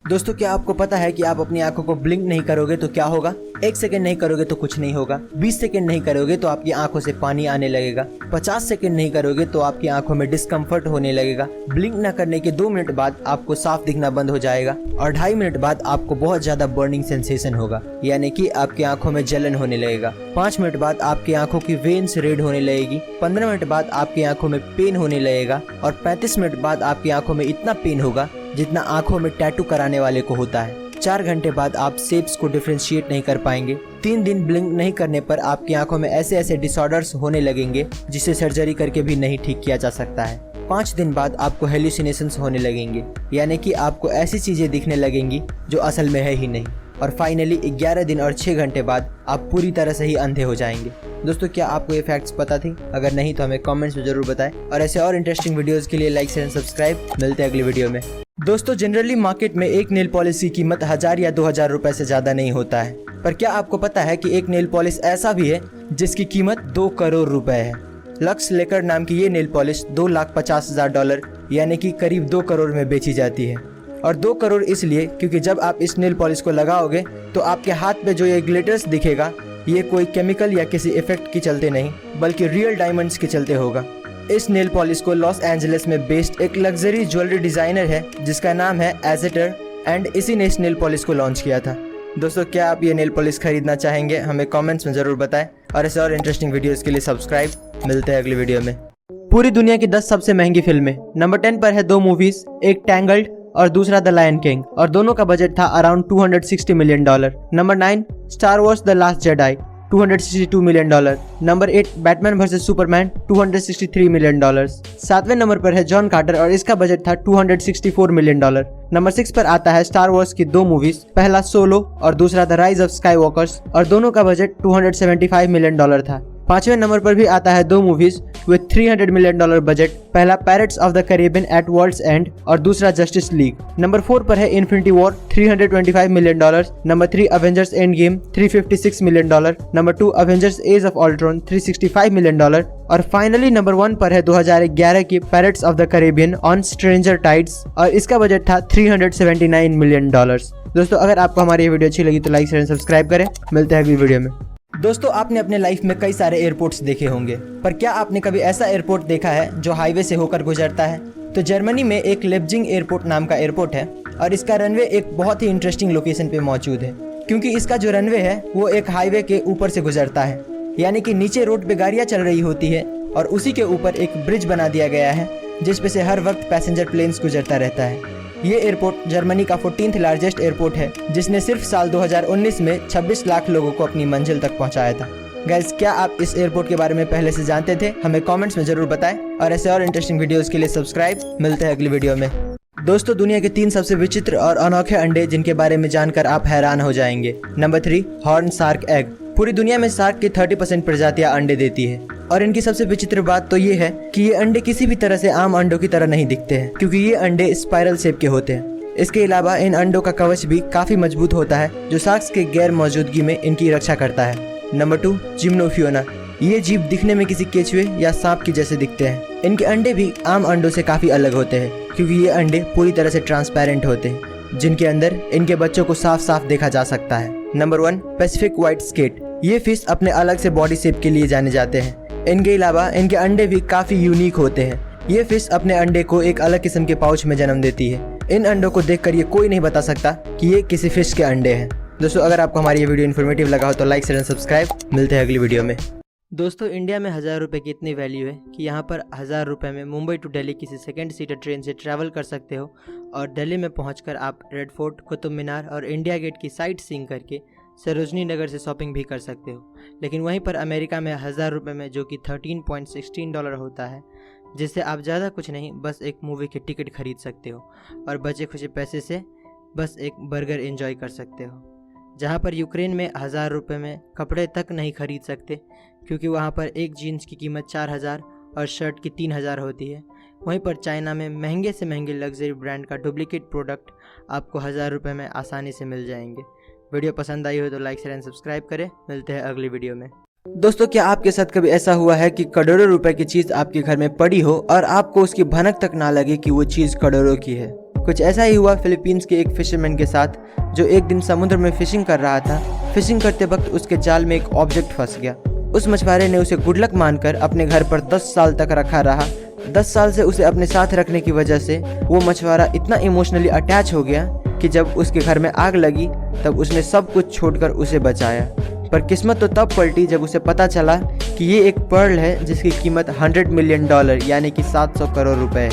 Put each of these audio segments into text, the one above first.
दोस्तों, क्या आपको पता है कि आप अपनी आंखों को ब्लिंक नहीं करोगे तो क्या होगा? 1 सेकंड नहीं करोगे तो कुछ नहीं होगा। 20 सेकंड नहीं करोगे तो आपकी आंखों से पानी आने लगेगा। 50 सेकंड नहीं करोगे तो आपकी आंखों में डिस्कम्फर्ट होने लगेगा। ब्लिंक न करने के 2 मिनट बाद आपको साफ दिखना बंद हो जाएगा और 2.5 मिनट बाद आपको बहुत ज्यादा बर्निंग सेंसेशन होगा, यानी कि आपकी आंखों में जलन होने लगेगा। 5 मिनट बाद आपकी आंखों की वेन्स रेड होने लगेगी। 15 मिनट बाद आपकी आंखों में पेन होने लगेगा और 35 मिनट बाद आपकी आंखों में इतना पेन होगा जितना आंखों में टैटू कराने वाले को होता है। 4 घंटे बाद आप शेप्स को डिफरेंशिएट नहीं कर पाएंगे। 3 दिन ब्लिंक नहीं करने पर आपकी आंखों में ऐसे ऐसे डिसऑर्डर्स होने लगेंगे जिसे सर्जरी करके भी नहीं ठीक किया जा सकता है। 5 दिन बाद आपको हेलुसिनेशंस होने लगेंगे, यानी कि आपको ऐसी चीजें दिखने लगेंगी जो असल में है ही नहीं। और फाइनली 11 दिन और 6 घंटे बाद आप पूरी तरह से ही अंधे हो जाएंगे। दोस्तों, क्या आपको ये फैक्ट्स पता थी? अगर नहीं तो हमें कमेंट्स में जरूर बताएं और ऐसे और इंटरेस्टिंग वीडियोस के लिए लाइक शेयर एंड सब्सक्राइब। मिलते हैं अगली वीडियो में। दोस्तों, जनरली मार्केट में एक नेल पॉलिश की कीमत 1000 या 2000 रुपए से ज्यादा नहीं होता है, पर क्या आपको पता है कि एक नेल पॉलिश ऐसा भी है जिसकी कीमत 2 करोड़ रुपए है। लक्स लेकर नाम की ये नेल पॉलिश $2,50,000 यानी कि करीब 2 करोड़ में बेची जाती है। और 2 करोड़ इसलिए क्योंकि जब आप इस नेल पॉलिश को लगाओगे तो आपके हाथ पे जो ये ग्लिटर्स दिखेगा ये कोई केमिकल या किसी इफेक्ट के चलते नहीं बल्कि रियल डायमंड्स के चलते होगा। इस नेल पॉलिश को लॉस एंजलिस में बेस्ड एक लग्जरी ज्वेलरी डिजाइनर है जिसका नाम है एजेटर एंड इसी ने इस नेल पॉलिश को लॉन्च किया था। दोस्तों, क्या आप ये नेल पॉलिश खरीदना चाहेंगे? हमें कमेंट्स में जरूर बताएं और ऐसे और इंटरेस्टिंग वीडियोस के लिए सब्सक्राइब। मिलते हैं अगली वीडियो में। पूरी दुनिया की 10 सबसे महंगी फिल्में। नंबर 10 पर है 2 मूवीज, एक टैंगल्ड और दूसरा द लायन किंग, और दोनों का बजट था around $260 million. Number 9 star wars the last Jedi, $262 million. Number 8 Batman versus Superman, $263 million. 7वें नंबर पर है जॉन कार्टर और इसका बजट था $264 मिलियन। नंबर 6 पर आता है स्टार वॉर्स की 2 मूवीज, पहला सोलो और दूसरा द राइज ऑफ स्काईवॉकर्स, और दोनों का बजट $275 मिलियन था। 5वें नंबर पर भी आता है 2 मूवीज विद $300 मिलियन बजट, पहला Pirates of the Caribbean at World's End और दूसरा जस्टिस लीग। नंबर 4 पर है Infinity War, $325 million. Number 3 Avengers Endgame, $356 million. Number 2 Avengers Age of Ultron, $365 million. और फाइनली नंबर 1 पर है 2011 की Pirates of the Caribbean on Stranger Tides और इसका बजट था $379 मिलियन। दोस्तों, अगर आपको हमारी ये वीडियो अच्छी लगी तो लाइक शेयर सब्सक्राइब करें। मिलते हैं अगली वीडियो में। दोस्तों, आपने अपने लाइफ में कई सारे एयरपोर्ट्स देखे होंगे, पर क्या आपने कभी ऐसा एयरपोर्ट देखा है जो हाईवे से होकर गुजरता है? तो जर्मनी में एक लेप्जिंग एयरपोर्ट नाम का एयरपोर्ट है और इसका रनवे एक बहुत ही इंटरेस्टिंग लोकेशन पे मौजूद है, क्योंकि इसका जो रनवे है वो एक हाईवे के ऊपर से गुजरता है, यानी कि नीचे रोड पे गाड़ियाँ चल रही होती है और उसी के ऊपर एक ब्रिज बना दिया गया है जिसपे से हर वक्त पैसेंजर प्लेन्स गुजरता रहता है। ये एयरपोर्ट जर्मनी का 14th लार्जेस्ट एयरपोर्ट है जिसने सिर्फ साल 2019 में 26 लाख लोगों को अपनी मंजिल तक पहुंचाया था। गाइस, क्या आप इस एयरपोर्ट के बारे में पहले से जानते थे? हमें कमेंट्स में जरूर बताएं और ऐसे और इंटरेस्टिंग वीडियोस के लिए सब्सक्राइब। मिलते हैं अगली वीडियो में। दोस्तों, दुनिया के 3 सबसे विचित्र और अनोखे अंडे जिनके बारे में जानकर आप हैरान हो जाएंगे। Number 3 horn shark egg. पूरी दुनिया में शार्क की 30% प्रजातियां अंडे देती है और इनकी सबसे विचित्र बात तो ये है कि ये अंडे किसी भी तरह से आम अंडों की तरह नहीं दिखते हैं, क्योंकि ये अंडे स्पाइरल शेप के होते हैं। इसके अलावा इन अंडों का कवच भी काफी मजबूत होता है जो शार्क्स के गैर मौजूदगी में इनकी रक्षा करता है। नंबर 2 जिम्नोफियोना। ये जीव दिखने में किसी केचुए या सांप की जैसे दिखते हैं। इनके अंडे भी आम अंडों से काफी अलग होते हैं क्योंकि ये अंडे पूरी तरह से ट्रांसपेरेंट होते हैं जिनके अंदर इनके बच्चों को साफ साफ देखा जा सकता है। Number 1 Pacific white skate. ये फिश अपने अलग से बॉडी शेप के लिए जाने जाते हैं। इनके अलावा इनके अंडे भी काफी यूनिक होते हैं। ये फिश अपने अंडे को एक अलग किस्म के पाउच में जन्म देती है। इन अंडों को देखकर ये कोई नहीं बता सकता कि ये किसी फिश के अंडे हैं। दोस्तों, अगर आपको हमारी ये वीडियो इन्फॉर्मेटिव लगा हो तो लाइक शेयर सब्सक्राइब। मिलते हैं अगली वीडियो में। दोस्तों, इंडिया में 1000 रुपये की इतनी वैल्यू है कि यहाँ पर 1000 रुपये में मुंबई टू दिल्ली किसी सेकंड सीटर ट्रेन से ट्रैवल कर सकते हो और दिल्ली में पहुँचकर आप रेड फोर्ट, कुतुब मीनार और इंडिया गेट की साइट सीइंग करके सरोजनी नगर से शॉपिंग भी कर सकते हो। लेकिन वहीं पर अमेरिका में 1000 रुपये में, जो कि $13.16 होता है, जिससे आप ज़्यादा कुछ नहीं बस एक मूवी की टिकट खरीद सकते हो और बचे खुचे पैसे से बस एक बर्गर एंजॉय कर सकते हो। जहाँ पर यूक्रेन में 1000 रुपये में कपड़े तक नहीं खरीद सकते क्योंकि वहाँ पर एक जीन्स की कीमत 4000 और शर्ट की 3000 होती है। वहीं पर चाइना में महंगे से महंगे लग्जरी ब्रांड का डुप्लीकेट प्रोडक्ट आपको 1000 रुपये में आसानी से मिल जाएंगे। वीडियो पसंद आई हो तो लाइक शेयर एंड सब्सक्राइब करें। मिलते हैं अगली वीडियो में। दोस्तों, क्या आपके साथ कभी ऐसा हुआ है कि करोड़ों रुपए की चीज आपके घर में पड़ी हो और आपको उसकी भनक तक ना लगे कि वो चीज करोड़ों की है? कुछ ऐसा ही हुआ फिलीपींस के एक फिशरमैन के साथ, जो एक दिन समुद्र में फिशिंग कर रहा था। फिशिंग करते वक्त उसके जाल में एक ऑब्जेक्ट फंस गया। उस मछुआरे ने उसे गुड लक मानकर अपने घर पर 10 साल तक रखा रहा। 10 साल से उसे अपने साथ रखने की वजह से वो मछुआरा इतना इमोशनली अटैच हो गया कि जब उसके घर में आग लगी तब उसने सब कुछ छोड़कर उसे बचाया। पर किस्मत तो तब पलटी जब उसे पता चला कि ये एक पर्ल है जिसकी कीमत $100 मिलियन यानी कि 700 करोड़ रुपए है।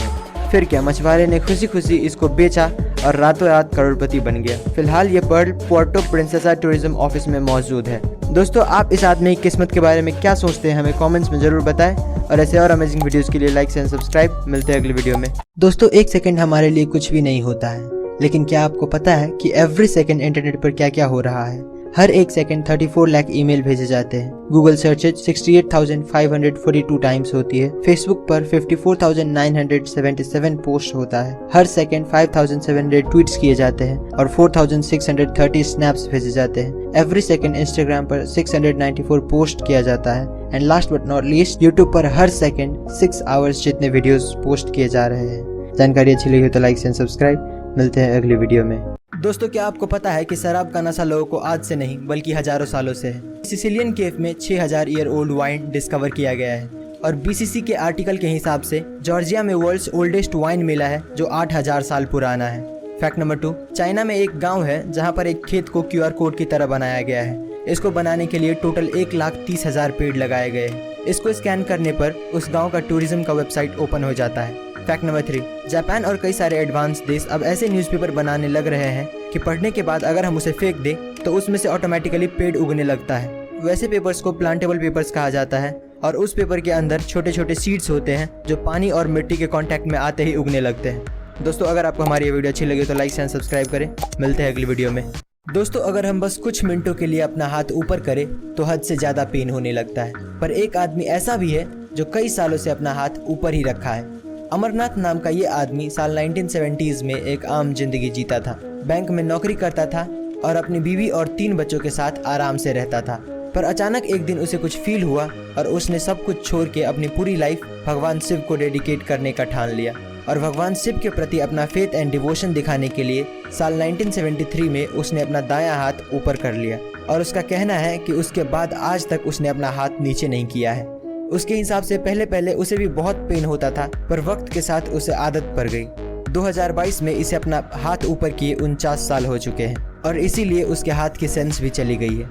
फिर क्या, मछुआरे ने खुशी खुशी इसको बेचा और रातों रात करोड़पति बन गया। फिलहाल ये pearl Puerto Princesa tourism office में मौजूद है। दोस्तों, आप इस आदमी की किस्मत के बारे में क्या सोचते हैं, हमें कमेंट्स में जरूर बताएं। और ऐसे और अमेजिंग वीडियोस के लिए लाइक एंड सब्सक्राइब। मिलते हैं अगले वीडियो में। दोस्तों, एक सेकंड हमारे लिए कुछ भी नहीं होता है, लेकिन क्या आपको पता है कि एवरी सेकंड इंटरनेट पर क्या क्या हो रहा है। हर एक सेकंड 34 लाख ईमेल भेजे जाते हैं। गूगल सर्चेज 68,542 टाइम्स होती है। फेसबुक पर 54,977 पोस्ट होता है। हर सेकंड 5,700 ट्वीट्स किए जाते हैं और 4,630 स्नैप्स भेजे जाते हैं। एवरी सेकंड इंस्टाग्राम पर 694 पोस्ट किया जाता है। And last but not least, YouTube पर हर सेकंड 6 आवर्स जितने वीडियोस पोस्ट किए जा रहे हैं। जानकारी अच्छी लगी हो तो लाइक एंड सब्सक्राइब। मिलते हैं अगली वीडियो में। दोस्तों, क्या आपको पता है कि शराब का नशा लोगों को आज से नहीं बल्कि हजारों सालों से है। सिसिलियन केव में 6000 ईयर ओल्ड वाइन डिस्कवर किया गया है और बीसीसी के आर्टिकल के हिसाब से जॉर्जिया में वर्ल्ड्स ओल्डेस्ट वाइन मिला है जो 8000 साल पुराना है। फैक्ट नंबर 2, चाइना में एक गांव है जहां पर एक खेत को QR कोड की तरह बनाया गया है। इसको बनाने के लिए टोटल 1,30,000 पेड़ लगाए गए हैं। इसको स्कैन करने पर उस गाँव का टूरिज्म का वेबसाइट ओपन हो जाता है। फैक्ट नंबर 3, जापान और कई सारे एडवांस देश अब ऐसे न्यूज़पेपर बनाने लग रहे हैं कि पढ़ने के बाद अगर हम उसे फेंक दें तो उसमें से ऑटोमेटिकली पेड़ उगने लगता है। वैसे पेपर्स को प्लांटेबल पेपर्स कहा जाता है और उस पेपर के अंदर छोटे छोटे सीड्स होते हैं जो पानी और मिट्टी के कांटेक्ट में आते ही उगने लगते हैं। दोस्तों, अगर आपको हमारी ये वीडियो अच्छी लगी तो लाइक एंड सब्सक्राइब करें। मिलते हैं अगली वीडियो में। दोस्तों, अगर हम बस कुछ मिनटों के लिए अपना हाथ ऊपर करें तो हद से ज़्यादा पेन होने लगता है। पर एक आदमी ऐसा भी है जो कई सालों से अपना हाथ ऊपर ही रखा है। अमरनाथ नाम का ये आदमी साल 1970s में एक आम जिंदगी जीता था। बैंक में नौकरी करता था और अपनी बीवी और 3 बच्चों के साथ आराम से रहता था। पर अचानक एक दिन उसे कुछ फील हुआ और उसने सब कुछ छोड़ के अपनी पूरी लाइफ भगवान शिव को डेडिकेट करने का ठान लिया। और भगवान शिव के प्रति अपना फेथ एंड डिवोशन दिखाने के लिए साल 1973 में उसने अपना दायां हाथ ऊपर कर लिया। और उसका कहना है कि उसके बाद आज तक उसने अपना हाथ नीचे नहीं किया है। उसके हिसाब से पहले पहले उसे भी बहुत पेन होता था, पर वक्त के साथ उसे आदत पड़ गई। 2022 में इसे अपना हाथ ऊपर किए 49 साल हो चुके हैं और इसीलिए उसके हाथ की सेंस भी चली गई है।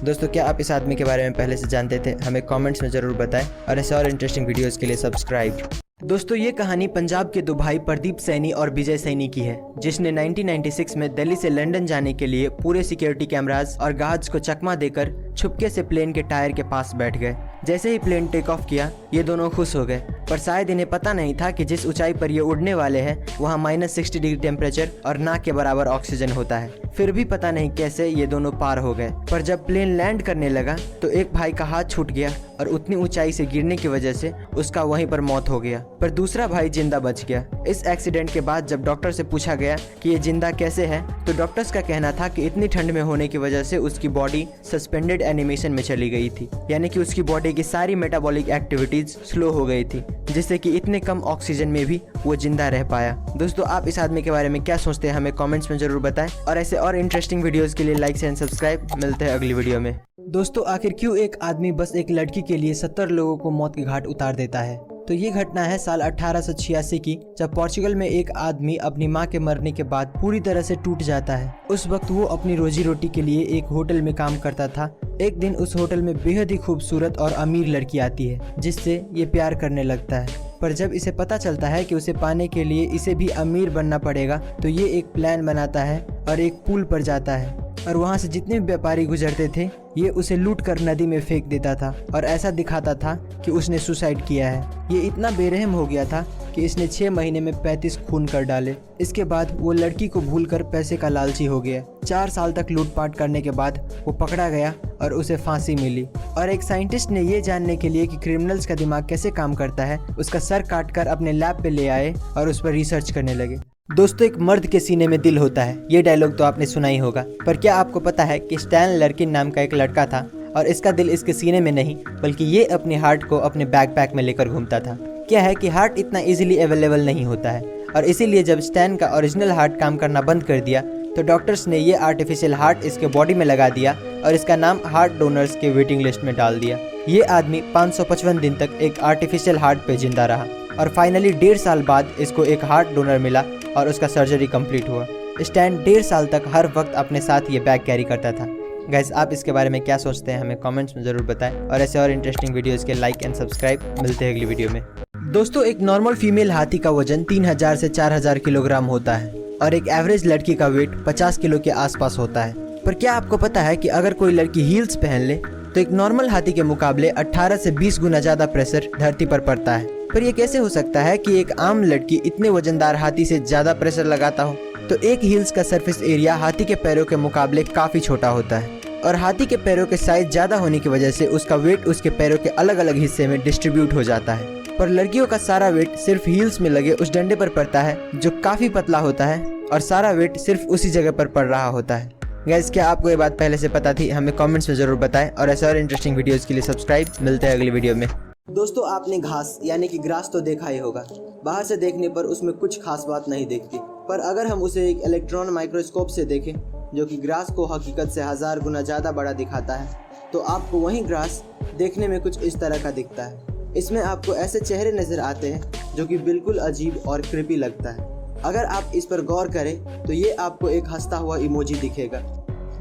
दोस्तों, क्या आप इस आदमी के बारे में पहले से जानते थे? हमें कमेंट्स में ज़रूर बताएं और ऐसे और इंटरेस्टिंग वीडियोस के लिए सब्सक्राइब। दोस्तों, ये कहानी पंजाब के 2 भाई प्रदीप सैनी और विजय सैनी की है, जिसने 1996 में दिल्ली से लंदन जाने के लिए पूरे सिक्योरिटी कैमरास और गार्ड्स को चकमा देकर छुपके से प्लेन के टायर के पास बैठ गए। जैसे ही प्लेन टेक ऑफ किया, ये दोनों खुश हो गए, पर शायद इन्हें पता नहीं था कि जिस ऊंचाई पर ये उड़ने वाले हैं वहाँ -60 डिग्री टेम्परेचर और नाक के बराबर ऑक्सीजन होता है। फिर भी पता नहीं कैसे ये दोनों पार हो गए। पर जब प्लेन लैंड करने लगा तो एक भाई का हाथ छूट गया और उतनी ऊंचाई से गिरने की वजह से उसका वहीं पर मौत हो गया, पर दूसरा भाई जिंदा बच गया। इस एक्सीडेंट के बाद जब डॉक्टर से पूछा गया कि ये जिंदा कैसे है, तो डॉक्टर्स का कहना था कि इतनी ठंड में होने की वजह से उसकी बॉडी सस्पेंडेड एनिमेशन में चली गई थी, यानी कि उसकी बॉडी की सारी मेटाबॉलिक एक्टिविटीज स्लो हो गई थी, जिससे कि इतने कम ऑक्सीजन में भी वो जिंदा रह पाया। दोस्तों, आप इस आदमी के बारे में क्या सोचते हैं? हमें कमेंट्स में जरूर बताएं और ऐसे और इंटरेस्टिंग वीडियोस के लिए लाइक एंड सब्सक्राइब। मिलते हैं अगली वीडियो में। दोस्तों, आखिर क्यों एक आदमी बस एक लड़की के लिए 70 लोगों को मौत के घाट उतार देता है? तो ये घटना है साल 1886 की, जब पोर्चुगल में एक आदमी अपनी मां के मरने के बाद पूरी तरह से टूट जाता है। उस वक्त वो अपनी रोजी रोटी के लिए एक होटल में काम करता था। एक दिन उस होटल में बेहद ही खूबसूरत और अमीर लड़की आती है, जिससे ये प्यार करने लगता है। पर जब इसे पता चलता है कि उसे पाने के लिए इसे भी अमीर बनना पड़ेगा, तो ये एक प्लान बनाता है और एक पुल पर जाता है और वहाँ से जितने व्यापारी गुजरते थे ये उसे लूट कर नदी में फेंक देता था और ऐसा दिखाता था कि उसने सुसाइड किया है। ये इतना बेरहम हो गया था कि इसने 6 महीने में 35 खून कर डाले। इसके बाद वो लड़की को भूलकर पैसे का लालची हो गया। 4 साल तक लूटपाट करने के बाद वो पकड़ा गया और उसे फांसी मिली। और एक साइंटिस्ट ने ये जानने के लिए कि क्रिमिनल्स का दिमाग कैसे काम करता है, उसका सर काटकर अपने लैब पे ले आए और उस पर रिसर्च करने लगे। दोस्तों, एक मर्द के सीने में दिल होता है, ये डायलॉग तो आपने सुना ही होगा। पर क्या आपको पता है कि स्टैन लर्किन नाम का एक लड़का था और इसका दिल इसके सीने में नहीं बल्कि ये अपने हार्ट को अपने बैकपैक में लेकर घूमता था। क्या है कि हार्ट इतना इजीली अवेलेबल नहीं होता है। और इसीलिए जब स्टैन का ओरिजिनल हार्ट काम करना बंद कर दिया तो डॉक्टर्स ने ये आर्टिफिशियल हार्ट इसके बॉडी में लगा दिया और इसका नाम हार्ट डोनर्स के वेटिंग लिस्ट में डाल दिया। ये आदमी 555 दिन तक एक आर्टिफिशियल हार्ट पे जिंदा रहा और फाइनली 1.5 साल बाद इसको एक हार्ट डोनर मिला और उसका सर्जरी कंप्लीट हुआ। स्टैन 1.5 साल तक हर वक्त अपने साथ ये बैग कैरी करता था। गाइस, आप इसके बारे में क्या सोचते हैं हमें कमेंट्स में ज़रूर बताएं और ऐसे और इंटरेस्टिंग वीडियोज़ के लाइक एंड सब्सक्राइब। मिलते हैं अगली वीडियो में। दोस्तों, एक नॉर्मल फीमेल हाथी का वजन 3000 से 4000 किलोग्राम होता है और एक एवरेज लड़की का वेट 50 किलो के आसपास होता है। पर क्या आपको पता है कि अगर कोई लड़की हील्स पहन ले तो एक नॉर्मल हाथी के मुकाबले 18 से 20 गुना ज्यादा प्रेशर धरती पर पड़ता है। पर यह कैसे हो सकता है कि एक आम लड़की इतने वजनदार हाथी से ज्यादा प्रेशर लगाता हो? तो एक हील्स का सरफेस एरिया हाथी के पैरों के मुकाबले काफी छोटा होता है और हाथी के पैरों के साइज ज्यादा होने की वजह से उसका वेट उसके पैरों के अलग अलग हिस्से में डिस्ट्रीब्यूट हो जाता है। पर लड़कियों का सारा वेट सिर्फ हील्स में लगे उस डंडे पर पड़ता है जो काफी पतला होता है और सारा वेट सिर्फ उसी जगह पर पड़ रहा होता है। गाइस, क्या आपको ये बात पहले से पता थी? हमें कमेंट्स में जरूर बताएं और ऐसे और इंटरेस्टिंग वीडियोस के लिए सब्सक्राइब। मिलते हैं अगली वीडियो में। दोस्तों, आपने घास यानी कि ग्रास तो देखा ही होगा। बाहर से देखने पर उसमें कुछ खास बात नहीं दिखती, पर अगर हम उसे एक इलेक्ट्रॉन माइक्रोस्कोप से देखें जो कि ग्रास को हकीकत से 1000 गुना ज़्यादा बड़ा दिखाता है, तो आपको वही ग्रास देखने में कुछ इस तरह का दिखता है। इसमें आपको ऐसे चेहरे नज़र आते हैं जो कि बिल्कुल अजीब और क्रिपी लगता है। अगर आप इस पर गौर करें तो ये आपको एक हंसता हुआ इमोजी दिखेगा।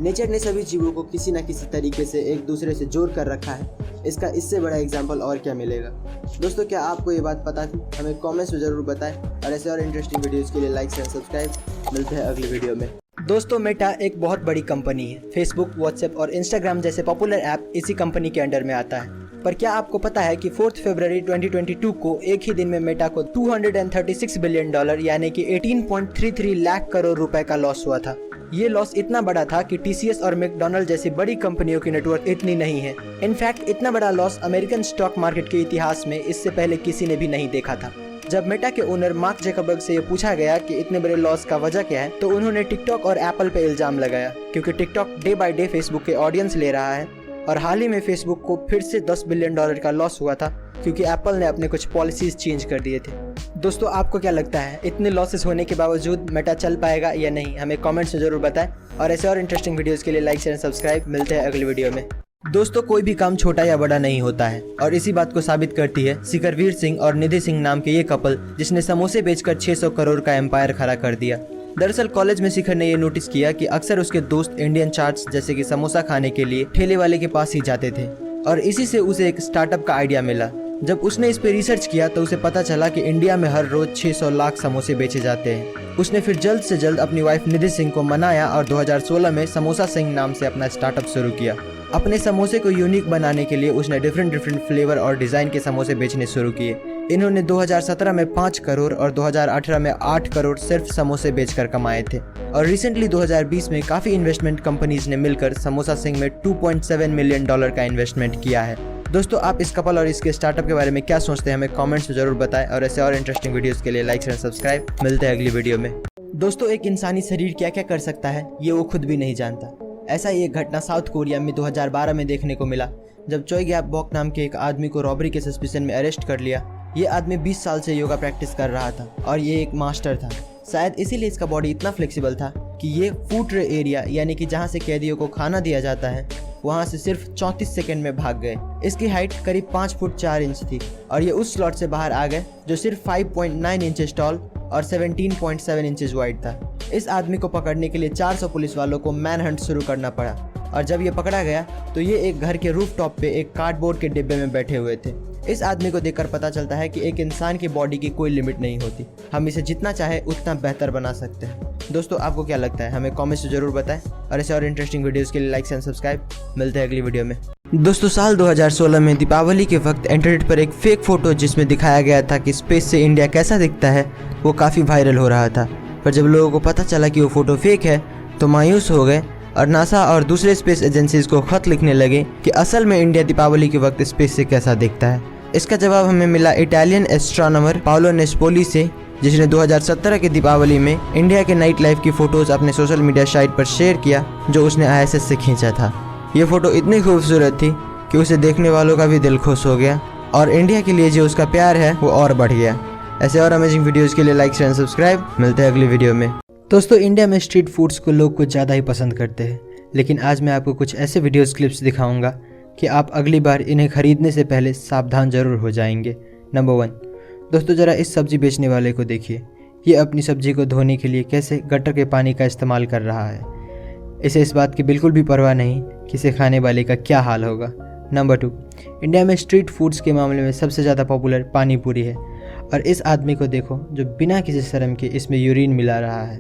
नेचर ने सभी जीवों को किसी न किसी तरीके से एक दूसरे से जोड़ कर रखा है। इसका इससे बड़ा एग्जाम्पल और क्या मिलेगा? दोस्तों, क्या आपको ये बात पता थी? हमें कमेंट्स में ज़रूर बताएं और ऐसे और इंटरेस्टिंग वीडियोज़ के लिए लाइक एंड सब्सक्राइब। मिलते हैं अगली वीडियो में। दोस्तों, मेटा एक बहुत बड़ी कंपनी है। फेसबुक, व्हाट्सएप और इंस्टाग्राम जैसे पॉपुलर ऐप इसी कंपनी के अंडर में आता है। पर क्या आपको पता है कि 4 फरवरी 2022 को एक ही दिन में मेटा को $236 बिलियन यानी कि 18.33 लाख करोड़ रुपए का लॉस हुआ था। ये लॉस इतना बड़ा था कि TCS और मैकडॉनल्ड जैसी बड़ी कंपनियों की नेटवर्क इतनी नहीं है। इनफैक्ट इतना बड़ा लॉस अमेरिकन स्टॉक मार्केट के इतिहास में इससे पहले किसी ने भी नहीं देखा था। जब मेटा के ओनर मार्क ज़करबर्ग से ये पूछा गया कि इतने बड़े लॉस का वजह क्या है, तो उन्होंने टिकटॉक और एप्पल पे इल्जाम लगाया, क्योंकि TikTok day by day Facebook के ऑडियंस ले रहा है और हाल ही में फेसबुक को फिर से $10 बिलियन का लॉस हुआ था क्योंकि एप्पल ने अपने कुछ पॉलिसीज चेंज कर दिए थे। दोस्तों, आपको क्या लगता है इतने लॉसेस होने के बावजूद मेटा चल पाएगा या नहीं? हमें कमेंट्स में जरूर बताएं और ऐसे और इंटरेस्टिंग वीडियोस के लिए लाइक शेयर सब्सक्राइब। मिलते हैं अगली वीडियो में। दोस्तों, कोई भी काम छोटा या बड़ा नहीं होता है और इसी बात को साबित करती है शिखरवीर सिंह और निधि सिंह नाम के ये कपल जिसने समोसे बेचकर 600 करोड़ का एम्पायर खड़ा कर दिया। दरअसल कॉलेज में शिखर ने ये नोटिस किया कि अक्सर उसके दोस्त इंडियन चाट्स जैसे कि समोसा खाने के लिए ठेले वाले के पास ही जाते थे और इसी से उसे एक स्टार्टअप का आइडिया मिला। जब उसने इस पे रिसर्च किया तो उसे पता चला कि इंडिया में हर रोज 600 लाख समोसे बेचे जाते हैं। उसने फिर जल्द से जल्द अपनी वाइफ निधि सिंह को मनाया और 2016 में समोसा सिंह नाम से अपना स्टार्टअप शुरू किया। अपने समोसे को यूनिक बनाने के लिए उसने डिफरेंट फ्लेवर और डिज़ाइन के समोसे बेचने शुरू किए। इन्होंने 2017 में 5 करोड़ और 2018 में 8 करोड़ सिर्फ समोसे बेचकर कमाए थे और रिसेंटली 2020 में काफ़ी इन्वेस्टमेंट कंपनीज ने मिलकर समोसा सिंह में $2.7 मिलियन का इन्वेस्टमेंट किया है। दोस्तों, आप इस कपल और इसके स्टार्टअप के बारे में क्या सोचते हैं? हमें कमेंट्स में जरूर बताएं और ऐसे और इंटरेस्टिंग वीडियोस के लिए लाइक एंड सब्सक्राइब। मिलते हैं अगली वीडियो में। दोस्तों, एक इंसानी शरीर क्या क्या कर सकता है ये वो खुद भी नहीं जानता। ऐसा ही एक घटना साउथ कोरिया में 2012 में देखने को मिला जब चोई गैप बॉक नाम के एक आदमी को रॉबरी के सस्पिशन में अरेस्ट कर लिया। ये आदमी 20 साल से योगा प्रैक्टिस कर रहा था और ये एक मास्टर था। शायद इसीलिए इसका बॉडी इतना फ्लेक्सिबल था कि ये फूड ट्रे एरिया यानी कि जहाँ से कैदियों को खाना दिया जाता है वहाँ से सिर्फ 34 सेकंड में भाग गए। इसकी हाइट करीब 5 फुट 4 इंच थी और ये उस स्लॉट से बाहर आ गए जो सिर्फ 5.9 इंचेस टॉल और 17.7 इंचेस वाइड था। इस आदमी को पकड़ने के लिए 400 पुलिस वालों को मैन हंट शुरू करना पड़ा और जब ये पकड़ा गया तो ये एक घर के रूफ टॉप पे एक कार्डबोर्ड के डिब्बे में बैठे हुए थे। इस आदमी को देखकर पता चलता है कि एक इंसान की बॉडी की कोई लिमिट नहीं होती, हम इसे जितना चाहे उतना बेहतर बना सकते हैं। दोस्तों, आपको क्या लगता है? हमें कमेंट्स में जरूर बताएं और ऐसे और इंटरेस्टिंग वीडियोस के लिए लाइक एंड सब्सक्राइब। मिलते हैं अगली वीडियो में। दोस्तों, साल 2016 में दीपावली के वक्त इंटरनेट पर एक फेक फोटो जिसमें दिखाया गया था कि स्पेस से इंडिया कैसा दिखता है वो काफ़ी वायरल हो रहा था। पर जब लोगों को पता चला कि वो फोटो फेक है तो मायूस हो गए और नासा और दूसरे स्पेस एजेंसीज को खत लिखने लगे कि असल में इंडिया दीपावली के वक्त स्पेस से कैसा दिखता है। इसका जवाब हमें मिला इटालियन एस्ट्रोनॉमर पाओलो नेस्पोली से, जिसने 2017 के दीपावली में इंडिया के नाइट लाइफ की फ़ोटोज़ अपने सोशल मीडिया साइट पर शेयर किया जो उसने ISS से खींचा था। ये फ़ोटो इतनी खूबसूरत थी कि उसे देखने वालों का भी दिल खुश हो गया और इंडिया के लिए जो उसका प्यार है वो और बढ़ गया। ऐसे और अमेजिंग वीडियोस के लिए लाइक शेयर एंड सब्सक्राइब। मिलते हैं अगली वीडियो में। दोस्तों, इंडिया में स्ट्रीट फूड्स को लोग कुछ ज़्यादा ही पसंद करते हैं, लेकिन आज मैं आपको कुछ ऐसे वीडियोस क्लिप्स दिखाऊंगा कि आप अगली बार इन्हें खरीदने से पहले सावधान जरूर हो जाएंगे। नंबर 1, दोस्तों ज़रा इस सब्जी बेचने वाले को देखिए। ये अपनी सब्जी को धोने के लिए कैसे गटर के पानी का इस्तेमाल कर रहा है। इसे इस बात की बिल्कुल भी परवाह नहीं कि इसे खाने वाले का क्या हाल होगा। नंबर 2, इंडिया में स्ट्रीट फूड्स के मामले में सबसे ज़्यादा पॉपुलर पानी पूरी है, और इस आदमी को देखो जो बिना किसी शर्म के इसमें यूरिन मिला रहा है।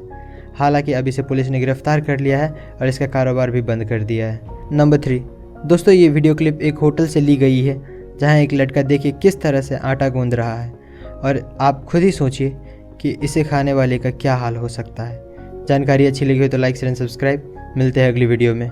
हालांकि अब इसे पुलिस ने गिरफ्तार कर लिया है और इसका कारोबार भी बंद कर दिया है। नंबर 3, दोस्तों ये वीडियो क्लिप एक होटल से ली गई है, जहां एक लड़का देखिए किस तरह से आटा गूंद रहा है, और आप खुद ही सोचिए कि इसे खाने वाले का क्या हाल हो सकता है। जानकारी अच्छी लगी हो तो लाइक शेयर एंड सब्सक्राइब। मिलते हैं अगली वीडियो में।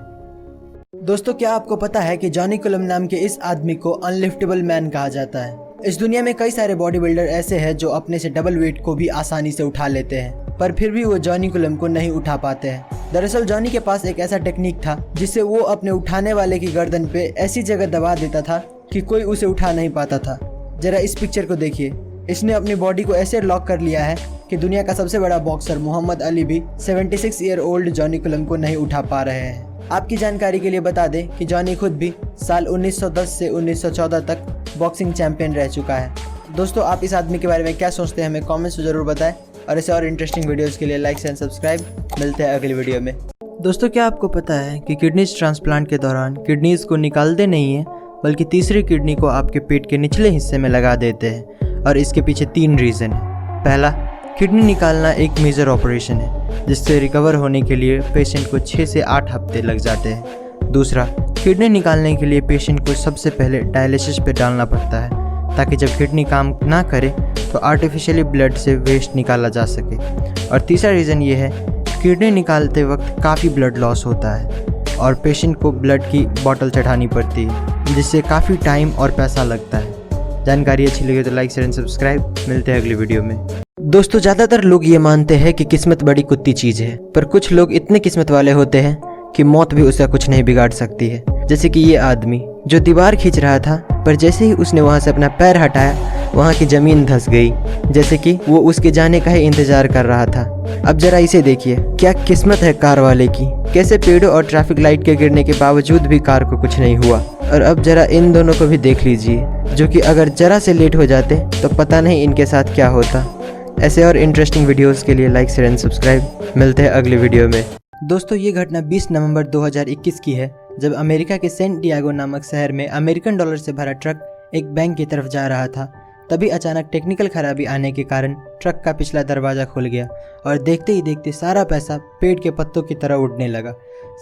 दोस्तों, क्या आपको पता है कि जॉनी कुलम नाम के इस आदमी को अनलिफ्टेबल मैन कहा जाता है। इस दुनिया में कई सारे बॉडी बिल्डर ऐसे हैं जो अपने से डबल वेट को भी आसानी से उठा लेते हैं, पर फिर भी वो जॉनी कुलम को नहीं उठा पाते हैं। दरअसल जॉनी के पास एक ऐसा टेक्निक था जिससे वो अपने उठाने वाले की गर्दन पे ऐसी जगह दबा देता था कि कोई उसे उठा नहीं पाता था। जरा इस पिक्चर को देखिए। इसने अपनी बॉडी को ऐसे लॉक कर लिया है कि दुनिया का सबसे बड़ा बॉक्सर मोहम्मद अली भी 76 ईयर ओल्ड जॉनी कुलम को नहीं उठा पा रहे हैं। आपकी जानकारी के लिए बता दें कि जॉनी खुद भी साल 1910 से 1914 तक बॉक्सिंग चैंपियन रह चुका है। दोस्तों, आप इस आदमी के बारे में क्या सोचते हैं हमें कमेंट्स में ज़रूर बताएं, और ऐसे और इंटरेस्टिंग वीडियोस के लिए लाइक एंड सब्सक्राइब। मिलते हैं अगली वीडियो में। दोस्तों, क्या आपको पता है कि किडनीज ट्रांसप्लांट के दौरान किडनीज को निकालते नहीं हैं, बल्कि तीसरी किडनी को आपके पेट के निचले हिस्से में लगा देते हैं, और इसके पीछे 3 रीज़न है। पहला, किडनी निकालना एक मेजर ऑपरेशन है जिससे रिकवर होने के लिए पेशेंट को 6 से 8 हफ्ते लग जाते हैं। दूसरा, किडनी निकालने के लिए पेशेंट को सबसे पहले डायलिसिस पे डालना पड़ता है, ताकि जब किडनी काम ना करे तो आर्टिफिशियली ब्लड से वेस्ट निकाला जा सके। और तीसरा रीज़न ये है, किडनी निकालते वक्त काफ़ी ब्लड लॉस होता है और पेशेंट को ब्लड की बोतल चढ़ानी पड़ती है, जिससे काफ़ी टाइम और पैसा लगता है। जानकारी अच्छी लगी तो लाइक शेयर एंड सब्सक्राइब। मिलते हैं अगली वीडियो में। दोस्तों, ज़्यादातर लोग ये मानते हैं कि किस्मत बड़ी कुत्ती चीज़ है, पर कुछ लोग इतने किस्मत वाले होते हैं कि मौत भी उसका कुछ नहीं बिगाड़ सकती है। जैसे कि ये आदमी जो दीवार खींच रहा था, पर जैसे ही उसने वहाँ से अपना पैर हटाया वहाँ की ज़मीन धंस गई, जैसे कि वो उसके जाने का ही इंतज़ार कर रहा था। अब जरा इसे देखिए, क्या किस्मत है कार वाले की। कैसे पेड़ों और ट्रैफिक लाइट के गिरने के बावजूद भी कार को कुछ नहीं हुआ। और अब जरा इन दोनों को भी देख लीजिए, जो कि अगर जरा से लेट हो जाते तो पता नहीं इनके साथ क्या होता। ऐसे और इंटरेस्टिंग वीडियोस के लिए लाइक शेयर एंड सब्सक्राइब। मिलते हैं अगली वीडियो में। दोस्तों, ये घटना 20 नवंबर 2021 की है, जब अमेरिका के सेंट डिएगो नामक शहर में अमेरिकन डॉलर से भरा ट्रक एक बैंक की तरफ जा रहा था। तभी अचानक टेक्निकल खराबी आने के कारण ट्रक का पिछला दरवाज़ा खुल गया और देखते ही देखते सारा पैसा पेड़ के पत्तों की तरह उड़ने लगा।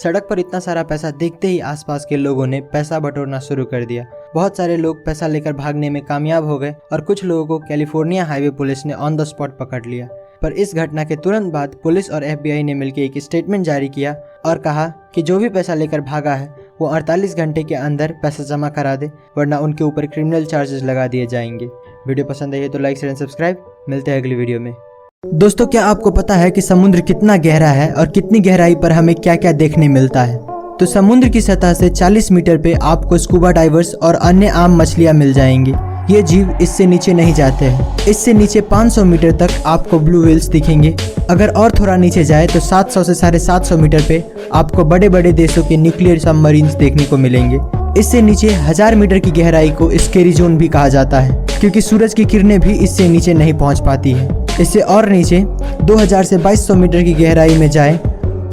सड़क पर इतना सारा पैसा देखते ही आसपास के लोगों ने पैसा बटोरना शुरू कर दिया। बहुत सारे लोग पैसा लेकर भागने में कामयाब हो गए और कुछ लोगों को कैलिफोर्निया हाईवे पुलिस ने ऑन द स्पॉट पकड़ लिया। पर इस घटना के तुरंत बाद पुलिस और FBI ने मिलकर एक स्टेटमेंट जारी किया और कहा कि जो भी पैसा लेकर भागा है वो 48 घंटे के अंदर पैसा जमा करा दे, वरना उनके ऊपर क्रिमिनल चार्जेस लगा दिए जाएंगे। वीडियो पसंद आई है तो लाइक शेयर एंड सब्सक्राइब। मिलते हैं अगली वीडियो में। दोस्तों, क्या आपको पता है कि समुद्र कितना गहरा है और कितनी गहराई पर हमें क्या क्या देखने मिलता है? तो समुद्र की सतह से 40 मीटर पे आपको स्कूबा डाइवर्स और अन्य आम मछलियाँ मिल जाएंगी। ये जीव इससे नीचे नहीं जाते हैं। इससे नीचे 500 मीटर तक आपको ब्लू व्हेल्स दिखेंगे। अगर और थोड़ा नीचे जाए तो 700 से 750 मीटर पे आपको बड़े बड़े देशों के न्यूक्लियर सबमरीन्स देखने को मिलेंगे। इससे नीचे 1000 मीटर की गहराई को स्केरी जोन भी कहा जाता है, क्योंकि सूरज की किरणें भी इससे नीचे नहीं पहुंच पाती है। इससे और नीचे 2000 से 2200 मीटर की गहराई में जाए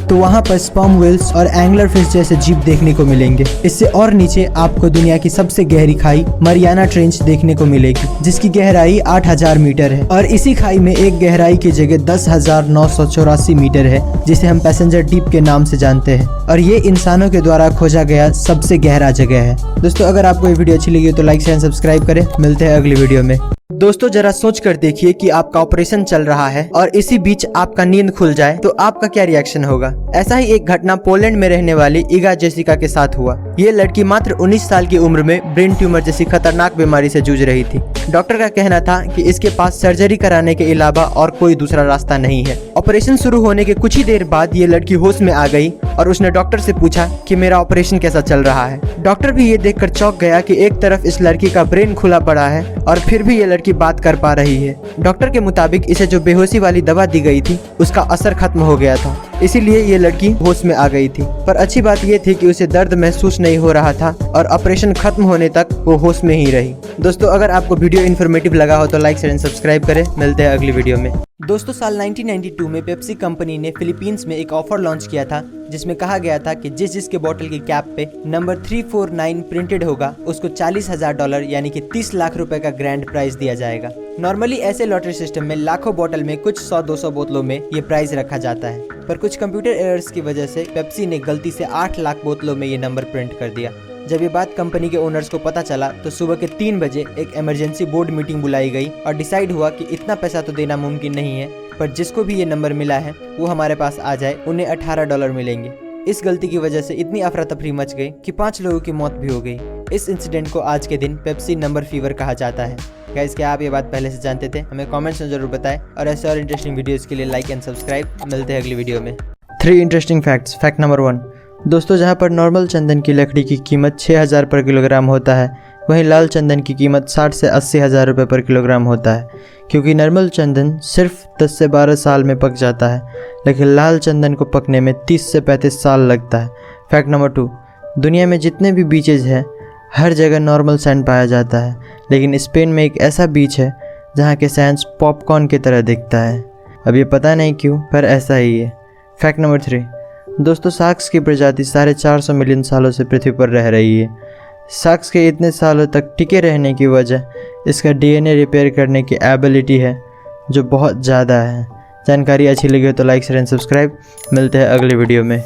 तो वहाँ पर स्पर्म व्हेल्स और एंगलर फिश जैसे जीव देखने को मिलेंगे। इससे और नीचे आपको दुनिया की सबसे गहरी खाई मरियाना ट्रेंच देखने को मिलेगी, जिसकी गहराई 8000 मीटर है। और इसी खाई में एक गहराई की जगह 10,984 मीटर है, जिसे हम पैसेंजर डीप के नाम से जानते हैं, और ये इंसानों के द्वारा खोजा गया सबसे गहरा जगह है। दोस्तों, अगर आपको ये वीडियो अच्छी लगी हो तो लाइक शेयर सब्सक्राइब करें। मिलते हैं अगली वीडियो में। दोस्तों, जरा सोच कर देखिए कि आपका ऑपरेशन चल रहा है और इसी बीच आपका नींद खुल जाए तो आपका क्या रिएक्शन होगा। ऐसा ही एक घटना पोलैंड में रहने वाली इगा जेसिका के साथ हुआ। ये लड़की मात्र 19 साल की उम्र में ब्रेन ट्यूमर जैसी खतरनाक बीमारी से जूझ रही थी। डॉक्टर का कहना था कि इसके पास सर्जरी कराने के अलावा और कोई दूसरा रास्ता नहीं है। ऑपरेशन शुरू होने के कुछ ही देर बाद ये लड़की होश में आ गई और उसने डॉक्टर से पूछा कि मेरा ऑपरेशन कैसा चल रहा है। डॉक्टर भी ये देखकर चौंक गया कि एक तरफ इस लड़की का ब्रेन खुला पड़ा है और फिर भी ये लड़की बात कर पा रही है। डॉक्टर के मुताबिक इसे जो बेहोशी वाली दवा दी गई थी उसका असर खत्म हो गया था, इसीलिए ये लड़की होश में आ गई थी। पर अच्छी बात ये थी कि उसे दर्द महसूस नहीं हो रहा था और ऑपरेशन खत्म होने तक वो होश में ही रही। दोस्तों, अगर आपको वीडियो इन्फॉर्मेटिव लगा हो तो लाइक शेयर एंड सब्सक्राइब करें। मिलते हैं अगली वीडियो में। दोस्तों, साल 1992 में पेप्सी कंपनी ने फिलीपींस में एक ऑफर लॉन्च किया था जिसमें कहा गया था कि जिसके बोतल की कैप पे नंबर 349 प्रिंटेड होगा उसको $40,000 यानी कि 30 लाख रुपए का ग्रैंड प्राइज दिया जाएगा। नॉर्मली ऐसे लॉटरी सिस्टम में लाखों बोतल में कुछ 100-200 बोतलों में ये प्राइज रखा जाता है, पर कुछ कंप्यूटर एरर्स की वजह से पेप्सी ने गलती से 8 लाख बोतलों में ये नंबर प्रिंट कर दिया। जब ये बात कंपनी के ओनर्स को पता चला तो सुबह के 3 बजे एक इमरजेंसी बोर्ड मीटिंग बुलाई गई और डिसाइड हुआ कि इतना पैसा तो देना मुमकिन नहीं है, पर जिसको भी ये नंबर मिला है वो हमारे पास आ जाए, उन्हें $18 मिलेंगे। इस गलती की वजह से इतनी अफरा तफरी मच गई कि 5 लोगों की मौत भी हो गई। इस इंसिडेंट को आज के दिन पेप्सी नंबर फीवर कहा जाता है। गाइस, क्या आप ये बात पहले से जानते थे? हमें कमेंट्स में जरूर बताएं और ऐसे और इंटरेस्टिंग वीडियोस के लिए लाइक एंड सब्सक्राइब। मिलते हैं अगली वीडियो में। 3 इंटरेस्टिंग फैक्ट्स। फैक्ट नंबर 1, दोस्तों, जहां पर नॉर्मल चंदन की लकड़ी की कीमत 6,000 पर किलोग्राम होता है, वहीं लाल चंदन की कीमत 60 से 80 हज़ार रुपये पर किलोग्राम होता है, क्योंकि नॉर्मल चंदन सिर्फ 10 से 12 साल में पक जाता है, लेकिन लाल चंदन को पकने में 30 से 35 साल लगता है। फैक्ट नंबर 2, दुनिया में जितने भी बीचेज हैं हर जगह नॉर्मल सैंड पाया जाता है, लेकिन स्पेन में एक ऐसा बीच है जहाँ के सैंड पॉपकॉर्न की तरह दिखता है। अब ये पता नहीं क्यों, पर ऐसा ही है। फैक्ट नंबर 3, दोस्तों, शार्क्स की प्रजाति 450 मिलियन सालों से पृथ्वी पर रह रही है। शार्क्स के इतने सालों तक टिके रहने की वजह इसका डीएनए रिपेयर करने की एबिलिटी है, जो बहुत ज़्यादा है। जानकारी अच्छी लगी हो तो लाइक शेयर एंड सब्सक्राइब। मिलते हैं अगली वीडियो में।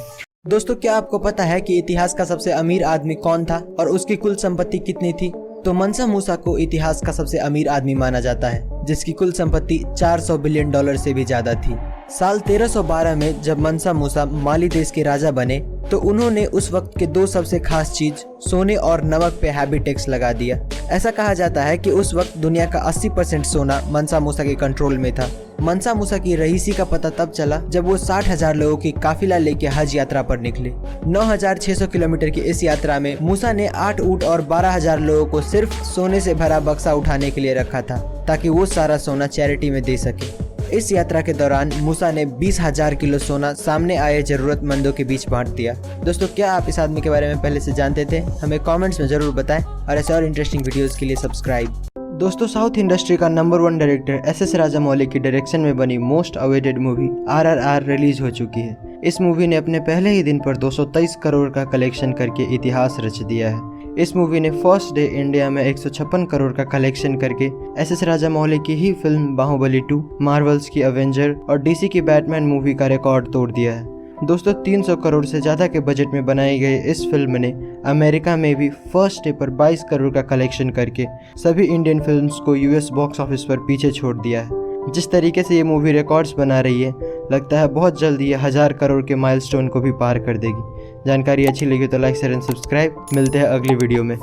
दोस्तों, क्या आपको पता है कि इतिहास का सबसे अमीर आदमी कौन था और उसकी कुल संपत्ति कितनी थी? तो मंसा मूसा को इतिहास का सबसे अमीर आदमी माना जाता है, जिसकी कुल संपत्ति $400 बिलियन से भी ज्यादा थी। साल 1312 में जब मंसा मूसा माली देश के राजा बने तो उन्होंने उस वक्त के 2 सबसे खास चीज सोने और नमक पे हैवी टैक्स लगा दिया। ऐसा कहा जाता है कि उस वक्त दुनिया का 80% सोना मंसा मूसा के कंट्रोल में था। मंसा मूसा की रईसी का पता तब चला जब वो 60,000 लोगों की काफिला लेके हज यात्रा पर निकले। 9,600 किलोमीटर की इस यात्रा में मूसा ने 8 ऊंट और 12,000 लोगों को सिर्फ सोने से भरा बक्सा उठाने के लिए रखा था, ताकि वो सारा सोना चैरिटी में दे सके। इस यात्रा के दौरान मूसा ने 20,000 किलो सोना सामने आए जरूरतमंदों के बीच बांट दिया। दोस्तों, क्या आप इस आदमी के बारे में पहले से जानते थे? हमें कमेंट्स में जरूर बताएं और ऐसे और इंटरेस्टिंग वीडियोस के लिए सब्सक्राइब। दोस्तों, साउथ इंडस्ट्री का नंबर 1 डायरेक्टर एस.एस. राजामौली की डायरेक्शन में बनी most awaited movie RRR release हो चुकी है। इस मूवी ने अपने पहले ही दिन पर 223 करोड़ का कलेक्शन करके इतिहास रच दिया है। इस मूवी ने फर्स्ट डे इंडिया में 156 करोड़ का कलेक्शन करके एस.एस. राजामौली की ही फिल्म बाहुबली 2, मार्वल्स की अवेंजर और DC की बैटमैन मूवी का रिकॉर्ड तोड़ दिया है। दोस्तों, 300 करोड़ से ज़्यादा के बजट में बनाई गई इस फिल्म ने अमेरिका में भी फर्स्ट डे पर 22 करोड़ का कलेक्शन करके सभी इंडियन फिल्म्स को US बॉक्स ऑफिस पर पीछे छोड़ दिया है। जिस तरीके से ये मूवी रिकॉर्ड्स बना रही है, लगता है बहुत जल्द ये 1000 करोड़ के माइलस्टोन को भी पार कर देगी। जानकारी अच्छी लगी तो लाइक शेयर एंड सब्सक्राइब। मिलते हैं अगली वीडियो में।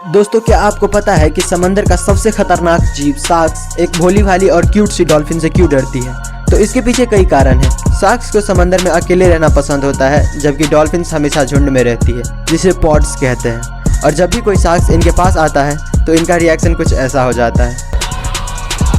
दोस्तों, क्या आपको पता है कि समंदर का सबसे खतरनाक जीव शार्क्स एक भोली भाली और क्यूट सी डॉल्फिन से क्यों डरती है? तो इसके पीछे कई कारण हैं। शार्क्स को समंदर में अकेले रहना पसंद होता है, जबकि डॉल्फिन्स हमेशा झुंड में रहती है, जिसे पॉड्स कहते हैं। और जब भी कोई शार्क्स इनके पास आता है तो इनका रिएक्शन कुछ ऐसा हो जाता है।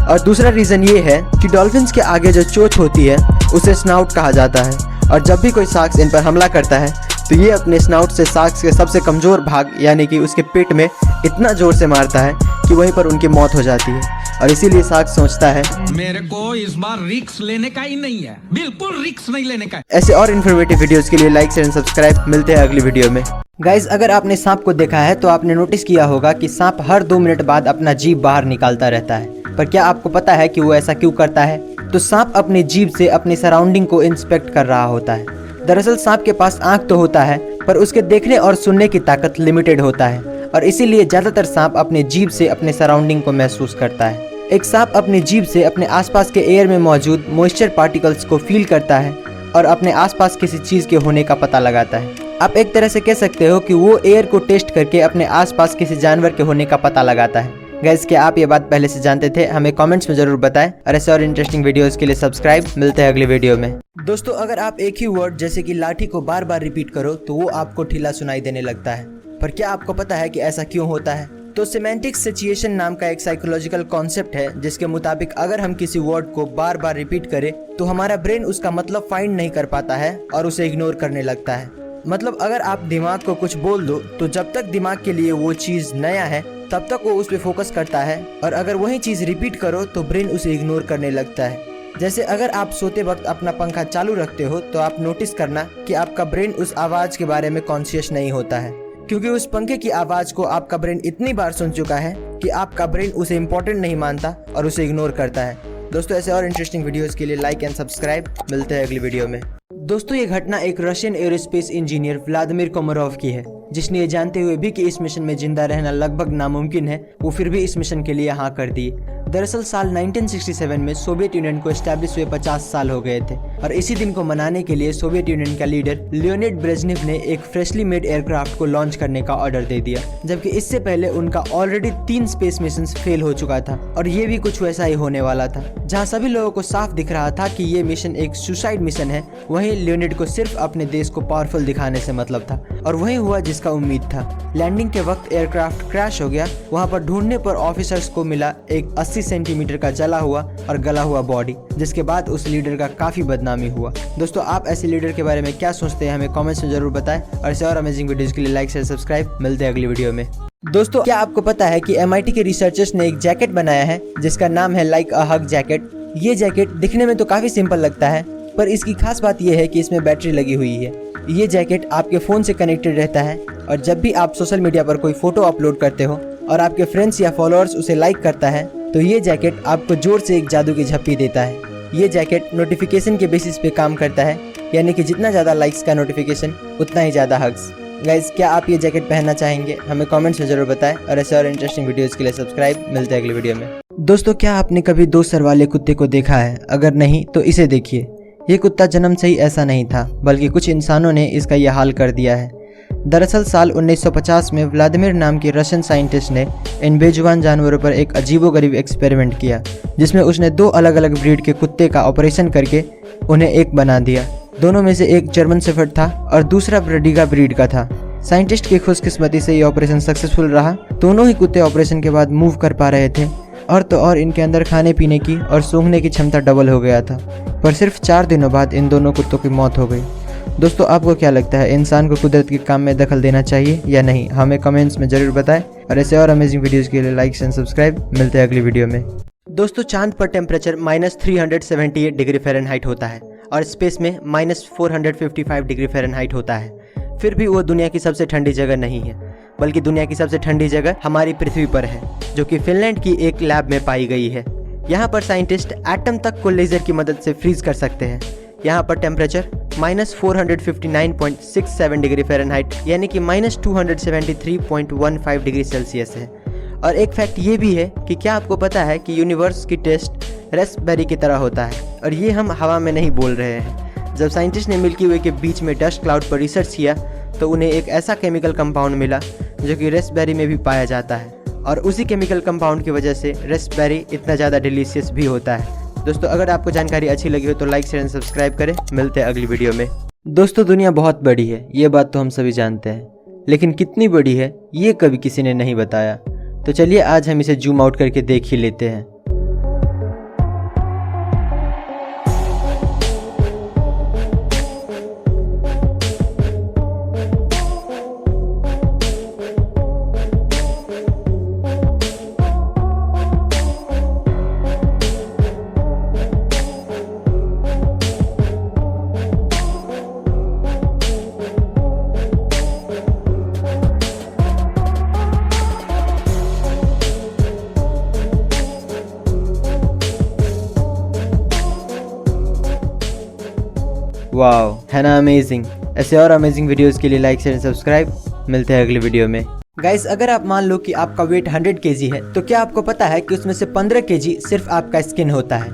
और दूसरा रीज़न ये है कि डॉल्फिन्स के आगे जो चोंच होती है उसे स्नाउट कहा जाता है, और जब भी कोई शार्क्स इन पर हमला करता है तो ये अपने स्नाउट से शार्क्स के सबसे कमज़ोर भाग यानी कि उसके पेट में इतना ज़ोर से मारता है कि वहीं पर उनकी मौत हो जाती है। और इसीलिए शार्क सोचता है मेरे को इस बार रिस्क लेने का ही नहीं है, बिल्कुल रिस्क नहीं लेने का। ऐसे और इन्फॉर्मेटिव वीडियोस के लिए लाइक शेयर एंड सब्सक्राइब। मिलते हैं अगली वीडियो में। गाइज, अगर आपने सांप को देखा है तो आपने नोटिस किया होगा कि सांप हर 2 मिनट बाद अपना जीभ बाहर निकालता रहता है, पर क्या आपको पता है कि वो ऐसा क्यों करता है? तो सांप अपनी जीभ से अपनी सराउंडिंग को इंस्पेक्ट कर रहा होता है। दरअसल सांप के पास आंख तो होता है, पर उसके देखने और सुनने की ताकत लिमिटेड होता है, और इसीलिए ज्यादातर सांप अपने जीभ से अपने सराउंडिंग को महसूस करता है। एक सांप अपनी जीभ से अपने आसपास के एयर में मौजूद मॉइस्चर पार्टिकल्स को फील करता है और अपने आसपास किसी चीज के होने का पता लगाता है। आप एक तरह से कह सकते हो कि वो एयर को टेस्ट करके अपने आसपास किसी जानवर के होने का पता लगाता है। गाइस क्या आप ये बात पहले से जानते थे? हमें कमेंट्स में जरूर बताएं और ऐसे और इंटरेस्टिंग वीडियोस के लिए सब्सक्राइब। मिलते हैं अगली वीडियो में। दोस्तों अगर आप एक ही वर्ड जैसे कि लाठी को बार बार रिपीट करो तो वो आपको ढीला सुनाई देने लगता है। पर क्या आपको पता है कि ऐसा क्यों होता है? तो सिमेंटिक सिचुएशन नाम का एक साइकोलॉजिकल कॉन्सेप्ट है जिसके मुताबिक अगर हम किसी वर्ड को बार बार रिपीट करें तो हमारा ब्रेन उसका मतलब फाइंड नहीं कर पाता है और उसे इग्नोर करने लगता है। मतलब अगर आप दिमाग को कुछ बोल दो तो जब तक दिमाग के लिए वो चीज नया है तब तक वो उस पर फोकस करता है, और अगर वही चीज रिपीट करो तो ब्रेन उसे इग्नोर करने लगता है। जैसे अगर आप सोते वक्त अपना पंखा चालू रखते हो तो आप नोटिस करना कि आपका ब्रेन उस आवाज के बारे में कॉन्शियस नहीं होता है, क्योंकि उस पंखे की आवाज को आपका ब्रेन इतनी बार सुन चुका है कि आपका ब्रेन उसे इम्पोर्टेंट नहीं मानता और उसे इग्नोर करता है। दोस्तों ऐसे और इंटरेस्टिंग वीडियोस के लिए लाइक एंड सब्सक्राइब। मिलते हैं अगली वीडियो में। दोस्तों ये घटना एक Russian aerospace engineer Vladimir Komarov की है, जिसने ये जानते हुए भी कि इस मिशन में जिंदा रहना लगभग नामुमकिन है, वो फिर भी इस मिशन के लिए हाँ कर दिए। दरअसल साल 1967 में सोवियत यूनियन को एस्टैब्लिश हुए 50 साल हो गए थे, और इसी दिन को मनाने के लिए सोवियत यूनियन का लीडर लियोनिड ब्रेजनेव ने एक फ्रेशली मेड एयरक्राफ्ट को लॉन्च करने का ऑर्डर दे दिया, जबकि इससे पहले उनका ऑलरेडी 3 स्पेस मिशन फेल हो चुका था। और ये भी कुछ वैसा ही होने वाला था। जहाँ सभी लोगों को साफ दिख रहा था कि ये मिशन एक सुसाइड मिशन है, वहीं लियोनिड को सिर्फ अपने देश को पावरफुल दिखाने से मतलब था, और वही हुआ जिसका उम्मीद था। लैंडिंग के वक्त एयरक्राफ्ट क्रैश हो गया। वहाँ पर ढूंढने पर ऑफिसर्स को मिला एक 80 सेंटीमीटर का जला हुआ और गला हुआ बॉडी, जिसके बाद उस लीडर का काफी बदनामी हुआ। दोस्तों आप ऐसे लीडर के बारे में क्या सोचते हैं? हमें कमेंट्स में जरूर बताएं, और ऐसे और अमेजिंग वीडियोस के लिए लाइक शेयर सब्सक्राइब। मिलते हैं अगली वीडियो में। दोस्तों क्या आपको पता है कि MIT के रिसर्चर्स ने एक जैकेट बनाया है जिसका नाम है लाइक अ हग जैकेट। ये जैकेट दिखने में तो काफी सिंपल लगता है, पर इसकी खास बात यह है कि इसमें बैटरी लगी हुई है। ये जैकेट आपके फ़ोन से कनेक्टेड रहता है, और जब भी आप सोशल मीडिया पर कोई फोटो अपलोड करते हो और आपके फ्रेंड्स या फॉलोअर्स उसे लाइक करता है तो ये जैकेट आपको जोर से एक जादू की झप्पी देता है। ये जैकेट नोटिफिकेशन के बेसिस पे काम करता है, यानी कि जितना ज़्यादा लाइक्स का नोटिफिकेशन उतना ही ज़्यादा हग्स। गाइस क्या आप ये जैकेट पहनना चाहेंगे? हमें कमेंट्स में जरूर बताएं, और ऐसे और इंटरेस्टिंग वीडियोस के लिए सब्सक्राइब। मिलते हैं अगली वीडियो में। दोस्तों क्या आपने कभी 2 सर वाले कुत्ते को देखा है? अगर नहीं तो इसे देखिए। ये कुत्ता जन्म से ही ऐसा नहीं था, बल्कि कुछ इंसानों ने इसका यह हाल कर दिया है। दरअसल साल 1950 में व्लादिमीर नाम के रशियन साइंटिस्ट ने इन बेजुबान जानवरों पर एक अजीबोगरीब एक्सपेरिमेंट किया, जिसमें उसने 2 अलग अलग ब्रीड के कुत्ते का ऑपरेशन करके उन्हें एक बना दिया। दोनों में से एक जर्मन शेफर्ड था और दूसरा ब्रेडिगा ब्रीड का था। साइंटिस्ट की खुशकिस्मती से ये ऑपरेशन सक्सेसफुल रहा। दोनों ही कुत्ते ऑपरेशन के बाद मूव कर पा रहे थे, और तो और इनके अंदर खाने पीने की और सूंघने की क्षमता डबल हो गया था। पर सिर्फ 4 दिनों बाद इन दोनों कुत्तों की मौत हो गई। दोस्तों आपको क्या लगता है, इंसान को कुदरत के काम में दखल देना चाहिए या नहीं? हमें कमेंट्स में जरूर बताएं, और ऐसे और अमेजिंग वीडियोस के लिए लाइक एंड सब्सक्राइब। मिलते हैं अगली वीडियो में। दोस्तों चांद पर टेम्परेचर -378 डिग्री फ़ारेनहाइट होता है, और स्पेस में -455 डिग्री फ़ारेनहाइट होता है। फिर भी वो दुनिया की सबसे ठंडी जगह नहीं है, बल्कि दुनिया की सबसे ठंडी जगह हमारी पृथ्वी पर है, जो कि फिनलैंड की एक लैब में पाई गई है। यहाँ पर साइंटिस्ट एटम तक को लेजर की मदद से फ्रीज कर सकते हैं। यहाँ पर टेम्परेचर -459.67 डिग्री फ़ारेनहाइट यानी कि -273.15 डिग्री सेल्सियस है। और एक फैक्ट ये भी है कि क्या आपको पता है कि यूनिवर्स की टेस्ट रेस्पबेरी की तरह होता है, और ये हम हवा में नहीं बोल रहे हैं। जब साइंटिस्ट ने मिल्की वे के बीच में डस्ट क्लाउड पर रिसर्च किया तो उन्हें एक ऐसा केमिकल कंपाउंड मिला जो कि रेस्पबेरी में भी पाया जाता है, और उसी केमिकल कंपाउंड की वजह से रेस्पबेरी इतना ज़्यादा डिलीशियस भी होता है। दोस्तों अगर आपको जानकारी अच्छी लगी हो तो लाइक शेयर एंड सब्सक्राइब करें। मिलते हैं अगली वीडियो में। दोस्तों दुनिया बहुत बड़ी है, ये बात तो हम सभी जानते हैं, लेकिन कितनी बड़ी है ये कभी किसी ने नहीं बताया। तो चलिए आज हम इसे जूम आउट करके देख ही लेते हैं। वाओ है ना अमेजिंग। ऐसे और अमेजिंग वीडियोस के लिए लाइक शेयर सब्सक्राइब। मिलते हैं अगली वीडियो में। गाइस अगर आप मान लो कि आपका वेट 100 kg है, तो क्या आपको पता है कि उसमें से 15 kg सिर्फ आपका स्किन होता है।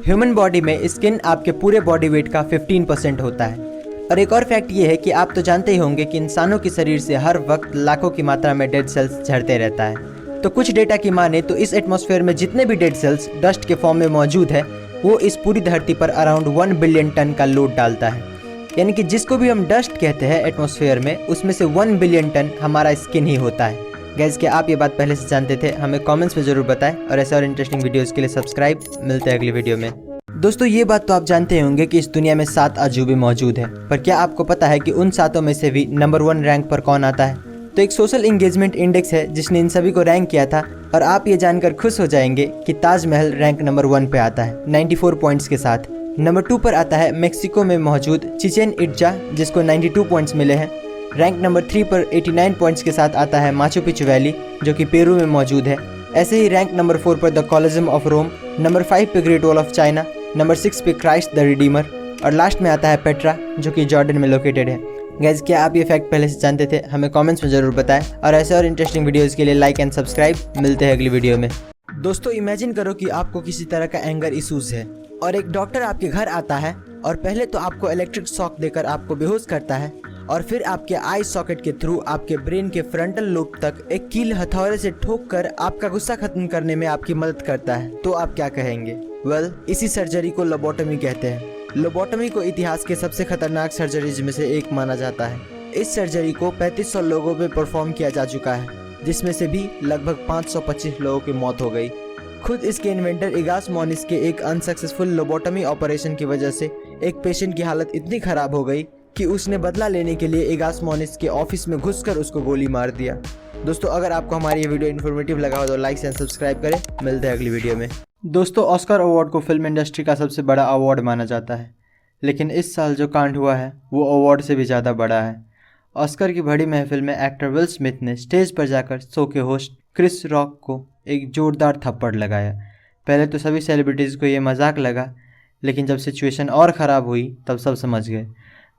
ह्यूमन बॉडी में स्किन आपके पूरे बॉडी वेट का 15% होता है। और एक और फैक्ट ये है कि आप तो जानते ही होंगे कि इंसानों के शरीर से हर वक्त लाखों की मात्रा में डेड सेल्स झड़ते रहता है। तो कुछ डेटा की माने तो इस एटमॉस्फेयर में जितने भी डेड सेल्स डस्ट के फॉर्म में मौजूद है वो इस पूरी धरती पर अराउंड 1 बिलियन टन का लोड डालता है। यानी कि जिसको भी हम डस्ट कहते हैं एटमॉस्फेयर में, उसमें से 1 बिलियन टन हमारा स्किन ही होता है। गाइस, क्या आप ये बात पहले से जानते थे? हमें कमेंट्स में जरूर बताएं और ऐसे और इंटरेस्टिंग वीडियोस के लिए सब्सक्राइब। मिलते हैं अगली वीडियो में। दोस्तों, ये बात तो आप जानते होंगे कि इस दुनिया में 7 अजूबे मौजूद हैं, पर क्या आपको पता है कि उन 7 में से भी नंबर 1 रैंक पर कौन आता है? तो एक सोशल एंगेजमेंट इंडेक्स है जिसने इन सभी को रैंक किया था, और आप ये जानकर खुश हो जाएंगे कि ताजमहल रैंक नंबर 1 पे आता है 94 पॉइंट्स के साथ। नंबर 2 पर आता है मेक्सिको में मौजूद चिचेन इट्जा, जिसको 92 पॉइंट्स मिले हैं। रैंक नंबर 3 पर 89 पॉइंट्स के साथ आता है माचू पिचू वैली, जो कि पेरू में मौजूद है। ऐसे ही रैंक नंबर 4 पर the Colosseum of Rome, number 5 पे Great Wall of China, number 6 पे क्राइस्ट द रिडीमर, और लास्ट में आता है पेट्रा, जो कि जॉर्डन में लोकेटेड है। गाइज, क्या आप ये फैक्ट पहले से जानते थे? हमें कमेंट्स में जरूर बताएं और ऐसे और इंटरेस्टिंग वीडियोस के लिए लाइक एंड सब्सक्राइब। मिलते हैं अगली वीडियो में। दोस्तों, इमेजिन करो कि आपको किसी तरह का एंगर इश्यूज है और एक डॉक्टर आपके घर आता है और पहले तो आपको इलेक्ट्रिक शॉक देकर आपको बेहोश करता है, और फिर आपके आई सॉकेट के थ्रू आपके ब्रेन के फ्रंटल लोब तक एक कील हथौड़े से ठोक कर आपका गुस्सा खत्म करने में आपकी मदद करता है। तो आप क्या कहेंगे? इसी सर्जरी को लोबोटमी कहते हैं। लोबोटमी को इतिहास के सबसे खतरनाक सर्जरीज में से एक माना जाता है। इस सर्जरी को 3500 लोगों में परफॉर्म किया जा चुका है, जिसमें से भी लगभग 525 लोगों की मौत हो गई। खुद इसके इन्वेंटर इगास मोनिस के एक अनसक्सेसफुल लोबोटमी ऑपरेशन की वजह से एक पेशेंट की हालत इतनी खराब हो गई कि उसने बदला लेने के लिए इगास मोनिस के ऑफिस में घुसकर उसको गोली मार दिया। दोस्तों, अगर आपको हमारी ये वीडियो इन्फॉर्मेटिव लगा हो तो लाइक एंड सब्सक्राइब करें। मिलते हैं अगली वीडियो में। दोस्तों, ऑस्कर अवार्ड को फिल्म इंडस्ट्री का सबसे बड़ा अवार्ड माना जाता है, लेकिन इस साल जो कांड हुआ है वो अवार्ड से भी ज़्यादा बड़ा है। ऑस्कर की बड़ी महफिल में एक्टर विल स्मिथ ने स्टेज पर जाकर शो के होस्ट क्रिस रॉक को एक जोरदार थप्पड़ लगाया। पहले तो सभी सेलिब्रिटीज़ को ये मजाक लगा, लेकिन जब सिचुएशन और ख़राब हुई तब सब समझ गए।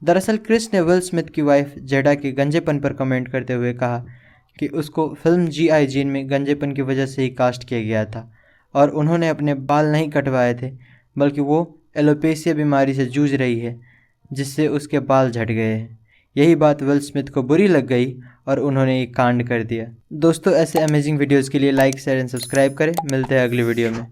दरअसल क्रिस ने विल स्मिथ की वाइफ जेडा के गंजेपन पर कमेंट करते हुए कहा कि उसको फिल्म G.I. जेन में गंजेपन की वजह से ही कास्ट किया गया था, और उन्होंने अपने बाल नहीं कटवाए थे, बल्कि वो एलोपेशिया बीमारी से जूझ रही है, जिससे उसके बाल झड़ गए हैं। यही बात विल स्मिथ को बुरी लग गई और उन्होंने एक कांड कर दिया। दोस्तों, ऐसे अमेजिंग वीडियोस के लिए लाइक शेयर एंड सब्सक्राइब करें। मिलते हैं अगली वीडियो में।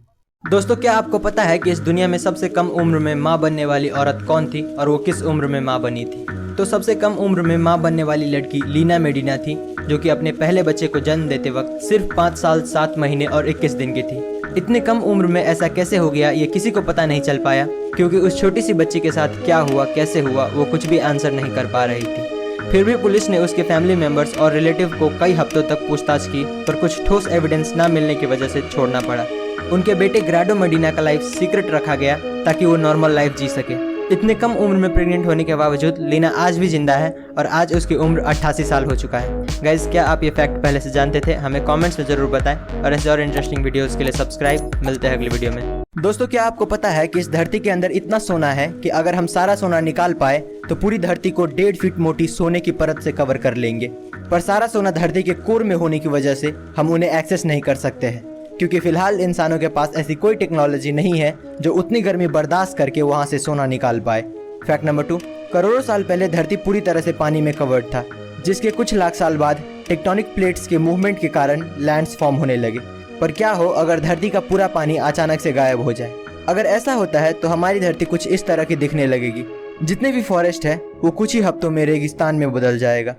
दोस्तों, क्या आपको पता है कि इस दुनिया में सबसे कम उम्र में माँ बनने वाली औरत कौन थी और वो किस उम्र में माँ बनी थी? तो सबसे कम उम्र में माँ बनने वाली लड़की लीना मेडिना थी, जो कि अपने पहले बच्चे को जन्म देते वक्त सिर्फ 5 साल 7 महीने और 21 दिन की थी। इतने कम उम्र में ऐसा कैसे हो गया ये किसी को पता नहीं चल पाया, क्योंकि उस छोटी सी बच्ची के साथ क्या हुआ, कैसे हुआ, वो कुछ भी आंसर नहीं कर पा रही थी। फिर भी पुलिस ने उसके फैमिली मेंबर्स और रिलेटिव को कई हफ्तों तक पूछताछ की, पर कुछ ठोस एविडेंस न मिलने की वजह से छोड़ना पड़ा। उनके बेटे ग्राडो मेडिना का लाइफ सीक्रेट रखा गया ताकि वो नॉर्मल लाइफ जी सके। इतने कम उम्र में प्रेग्नेंट होने के बावजूद लीना आज भी जिंदा है और आज उसकी उम्र 88 साल हो चुका है। गाइज, क्या आप ये फैक्ट पहले से जानते थे? हमें कमेंट्स में जरूर बताएं और ऐसे और इंटरेस्टिंग वीडियोस के लिए सब्सक्राइब। मिलते हैं अगली वीडियो में। दोस्तों, क्या आपको पता है कि इस धरती के अंदर इतना सोना है कि अगर हम सारा सोना निकाल पाए तो पूरी धरती को 1.5 फीट मोटी सोने की परत से कवर कर लेंगे। पर सारा सोना धरती के कोर में होने की वजह से हम उन्हें एक्सेस नहीं कर सकते हैं, क्योंकि फिलहाल इंसानों के पास ऐसी कोई टेक्नोलॉजी नहीं है जो उतनी गर्मी बर्दाश्त करके वहां से सोना निकाल पाए। फैक्ट नंबर 2, करोड़ों साल पहले धरती पूरी तरह से पानी में कवर्ड था, जिसके कुछ लाख साल बाद टेक्टोनिक प्लेट्स के मूवमेंट के कारण लैंड्स फॉर्म होने लगे। पर क्या हो अगर धरती का पूरा पानी अचानक से गायब हो जाए? अगर ऐसा होता है तो हमारी धरती कुछ इस तरह की दिखने लगेगी। जितने भी फॉरेस्ट है वो कुछ ही हफ्तों में रेगिस्तान में बदल जाएगा।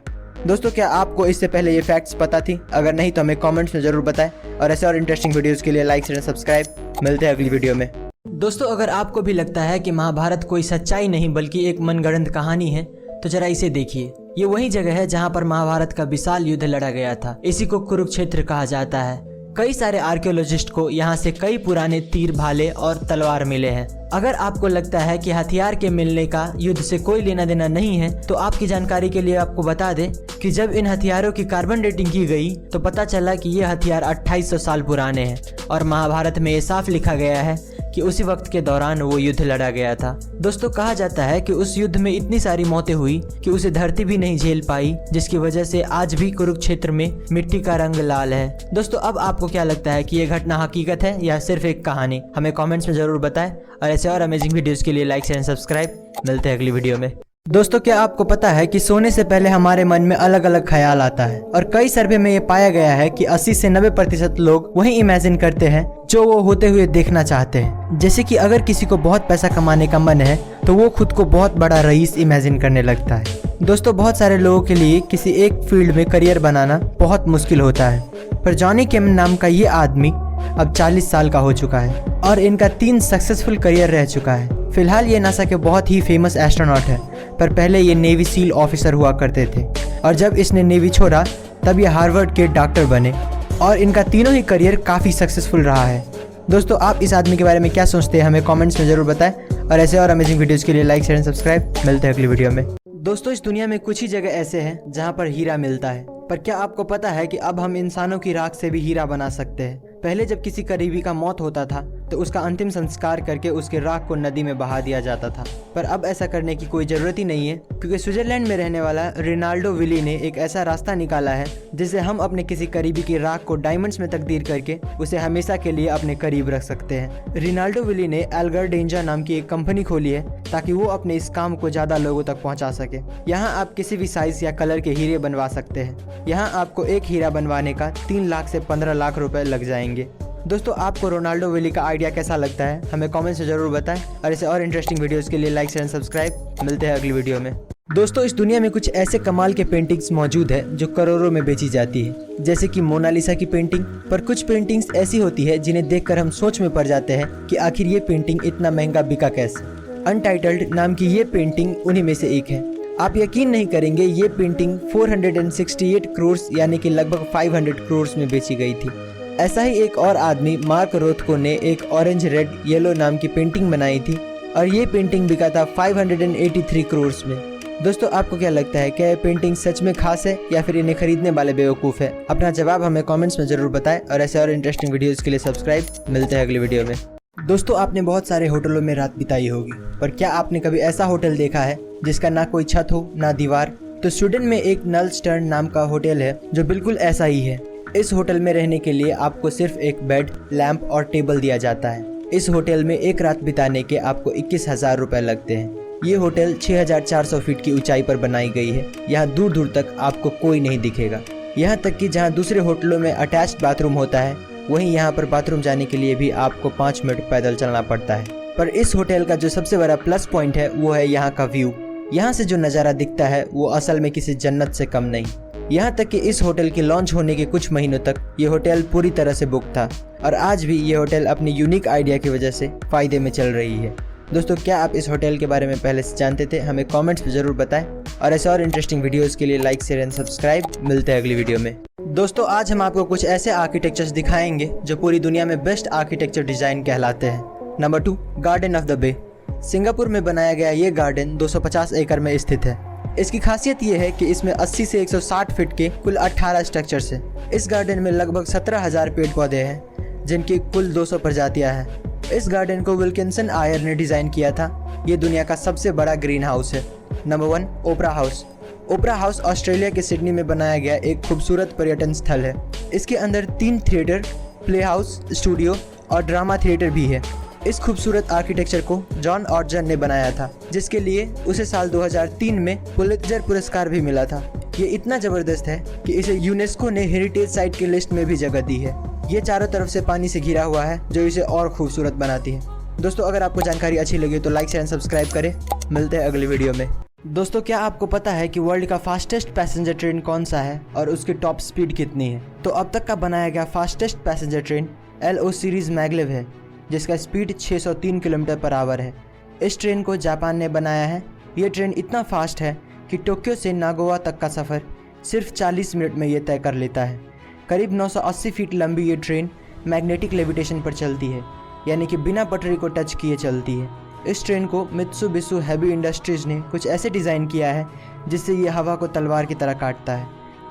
दोस्तों, क्या आपको इससे पहले ये फैक्ट्स पता थी? अगर नहीं तो हमें कमेंट्स में जरूर बताएं और ऐसे और इंटरेस्टिंग वीडियोस के लिए लाइक शेयर सब्सक्राइब। मिलते हैं अगली वीडियो में। दोस्तों, अगर आपको भी लगता है कि महाभारत कोई सच्चाई नहीं बल्कि एक मनगढ़ंत कहानी है, तो जरा इसे देखिए। ये वही जगह है जहाँ पर महाभारत का विशाल युद्ध लड़ा गया था। इसी को कुरुक्षेत्र कहा जाता है। कई सारे आर्कियोलॉजिस्ट को यहाँ से कई पुराने तीर, भाले और तलवार मिले हैं। अगर आपको लगता है कि हथियार के मिलने का युद्ध से कोई लेना देना नहीं है, तो आपकी जानकारी के लिए आपको बता दें कि जब इन हथियारों की कार्बन डेटिंग की गई तो पता चला कि ये हथियार 2800 साल पुराने हैं, और महाभारत में ये साफ लिखा गया है कि उसी वक्त के दौरान वो युद्ध लड़ा गया था। दोस्तों, कहा जाता है कि उस युद्ध में इतनी सारी मौतें हुई कि उसे धरती भी नहीं झेल पाई, जिसकी वजह से आज भी कुरुक्षेत्र में मिट्टी का रंग लाल है। दोस्तों, अब आपको क्या लगता है कि ये घटना हकीकत है या सिर्फ एक कहानी? हमें कमेंट्स में जरूर बताएं और ऐसे और अमेजिंग वीडियोस के लिए लाइक शेयर एंड सब्सक्राइब। मिलते हैं अगली वीडियो में। दोस्तों, क्या आपको पता है कि सोने से पहले हमारे मन में अलग अलग ख्याल आता है और कई सर्वे में ये पाया गया है कि 80 से 90% लोग वही इमेजिन करते हैं जो वो होते हुए देखना चाहते हैं। जैसे कि अगर किसी को बहुत पैसा कमाने का मन है तो वो खुद को बहुत बड़ा रईस इमेजिन करने लगता है। दोस्तों, बहुत सारे लोगों के लिए किसी एक फील्ड में करियर बनाना बहुत मुश्किल होता है, पर जॉनी किम नाम का ये आदमी अब 40 साल का हो चुका है और इनका 3 सक्सेसफुल करियर रह चुका है। फिलहाल ये नासा के बहुत ही फेमस एस्ट्रोनॉट है, पर पहले ये नेवी सील ऑफिसर हुआ करते थे और जब इसने नेवी छोड़ा तब ये हार्वर्ड के डॉक्टर बने और इनका तीनों ही करियर काफ़ी सक्सेसफुल रहा है। दोस्तों, आप इस आदमी के बारे में क्या सोचते हैं हमें कमेंट्स में ज़रूर बताएं और ऐसे और अमेजिंग वीडियोज़ के लिए लाइक शेयर एंड सब्सक्राइब। मिलते हैं अगली वीडियो में। दोस्तों, इस दुनिया में कुछ ही जगह ऐसे हैं जहाँ पर हीरा मिलता है, पर क्या आपको पता है कि अब हम इंसानों की राख से भी हीरा बना सकते हैं। पहले जब किसी करीबी का मौत होता था तो उसका अंतिम संस्कार करके उसके राख को नदी में बहा दिया जाता था, पर अब ऐसा करने की कोई ज़रूरत ही नहीं है, क्योंकि स्विट्जरलैंड में रहने वाला रिनाल्डो विली ने एक ऐसा रास्ता निकाला है जिससे हम अपने किसी करीबी की राख को डायमंड्स में तब्दील करके उसे हमेशा के लिए अपने करीब रख सकते हैं। रिनाल्डो विली ने एल्गर डेंजा नाम की एक कंपनी खोली है ताकि वो अपने इस काम को ज़्यादा लोगों तक पहुँचा सके। यहाँ आप किसी भी साइज़ या कलर के हीरे बनवा सकते हैं। यहाँ आपको एक हीरा बनवाने का 3 लाख से 15 लाख रुपए लग जाएंगे। दोस्तों, आपको रोनाल्डो विली का आइडिया कैसा लगता है हमें कमेंट्स में ज़रूर बताएं और ऐसे और इंटरेस्टिंग वीडियोस के लिए लाइक शेयर एंड सब्सक्राइब। मिलते हैं अगली वीडियो में। दोस्तों, इस दुनिया में कुछ ऐसे कमाल के पेंटिंग्स मौजूद है जो करोड़ों में बेची जाती है, जैसे कि मोनालिसा की पेंटिंग। पर कुछ पेंटिंग्स ऐसी होती है जिन्हें देखकर हम सोच में पड़ जाते हैं कि आखिर ये पेंटिंग इतना महंगा बिका कैसे। अनटाइटल्ड नाम की ये पेंटिंग उन्हीं में से एक है। आप यकीन नहीं करेंगे, ये पेंटिंग 468 करोड़ यानी कि लगभग 500 करोड़ में बेची गई थी। ऐसा ही एक और आदमी मार्क रोथको ने एक ऑरेंज रेड येलो नाम की पेंटिंग बनाई थी और ये पेंटिंग बिका था 583 करोड़ में। दोस्तों, आपको क्या लगता है, क्या ये पेंटिंग सच में खास है या फिर इन्हें खरीदने वाले बेवकूफ़ है? अपना जवाब हमें कमेंट्स में ज़रूर बताएं और ऐसे और इंटरेस्टिंग वीडियोस के लिए सब्सक्राइब। मिलते हैं अगली वीडियो में। दोस्तों, आपने बहुत सारे होटलों में रात बिताई होगी, पर क्या आपने कभी ऐसा होटल देखा है जिसका ना कोई छत हो ना दीवार? तो स्वीडन में एक नलस्टर्न नाम का होटल है जो बिल्कुल ऐसा ही है। इस होटल में रहने के लिए आपको सिर्फ एक बेड, लैंप और टेबल दिया जाता है। इस होटल में एक रात बिताने के आपको 21,000 रुपये लगते हैं। ये होटल 6,400 फीट की ऊंचाई पर बनाई गई है। यहाँ दूर दूर तक आपको कोई नहीं दिखेगा। यहाँ तक कि जहाँ दूसरे होटलों में अटैच्ड बाथरूम होता है, वहीं यहाँ पर बाथरूम जाने के लिए भी आपको 5 मिनट पैदल चलना पड़ता है। पर इस होटल का जो सबसे बड़ा प्लस पॉइंट है वो है यहाँ का व्यू। यहाँ से जो नज़ारा दिखता है वो असल में किसी जन्नत से कम नहीं। यहाँ तक कि इस होटल के लॉन्च होने के कुछ महीनों तक ये होटल पूरी तरह से बुक था और आज भी ये होटल अपनी यूनिक आइडिया की वजह से फ़ायदे में चल रही है। दोस्तों, क्या आप इस होटल के बारे में पहले से जानते थे? हमें कमेंट्स में ज़रूर बताएं और ऐसे और इंटरेस्टिंग वीडियोस के लिए लाइक शेयर एंड सब्सक्राइब। मिलते हैं अगली वीडियो में। दोस्तों, आज हम आपको कुछ ऐसे आर्किटेक्चर्स दिखाएंगे जो पूरी दुनिया में बेस्ट आर्किटेक्चर डिज़ाइन कहलाते हैं। Number 2, Garden of the Bay. Singapore में बनाया गया ये गार्डन 250 एकड़ में स्थित है। इसकी खासियत ये है कि इसमें 80 से 160 फीट के कुल 18 स्ट्रक्चर्स हैं। इस गार्डन में लगभग 17,000 पेड़ पौधे हैं जिनकी कुल 200 प्रजातियां हैं। इस गार्डन को विल्किंसन आयर ने डिज़ाइन किया था। ये दुनिया का सबसे बड़ा ग्रीन हाउस है। नंबर 1, ओपरा हाउस। ओपरा हाउस ऑस्ट्रेलिया के सिडनी में बनाया गया एक खूबसूरत पर्यटन स्थल है। इसके अंदर 3 थिएटर, प्ले हाउस, स्टूडियो और ड्रामा थिएटर भी है। इस खूबसूरत आर्किटेक्चर को जॉन ऑर्जन ने बनाया था, जिसके लिए उसे साल 2003 में पुलित्जर पुरस्कार भी मिला था। ये इतना ज़बरदस्त है कि इसे यूनेस्को ने हेरिटेज साइट की लिस्ट में भी जगह दी है। ये चारों तरफ से पानी से घिरा हुआ है जो इसे और खूबसूरत बनाती है। दोस्तों, अगर आपको जानकारी अच्छी लगी तो लाइक शेयर एंड सब्सक्राइब करें। मिलते हैं अगली वीडियो में। दोस्तों, क्या आपको पता है कि वर्ल्ड का फास्टेस्ट पैसेंजर ट्रेन कौन सा है और उसकी टॉप स्पीड कितनी है? तो अब तक का बनाया गया fastest passenger train LO series maglev है, जिसका स्पीड 603 किलोमीटर पर आवर है। इस ट्रेन को जापान ने बनाया है। ये ट्रेन इतना फास्ट है कि टोक्यो से नागोवा तक का सफ़र सिर्फ 40 मिनट में ये तय कर लेता है। करीब 980 फीट लंबी ये ट्रेन मैग्नेटिक लेविटेशन पर चलती है, यानी कि बिना पटरी को टच किए चलती है। इस ट्रेन को मित्सुबिशी हेवी इंडस्ट्रीज़ ने कुछ ऐसे डिज़ाइन किया है जिससे ये हवा को तलवार की तरह काटता है।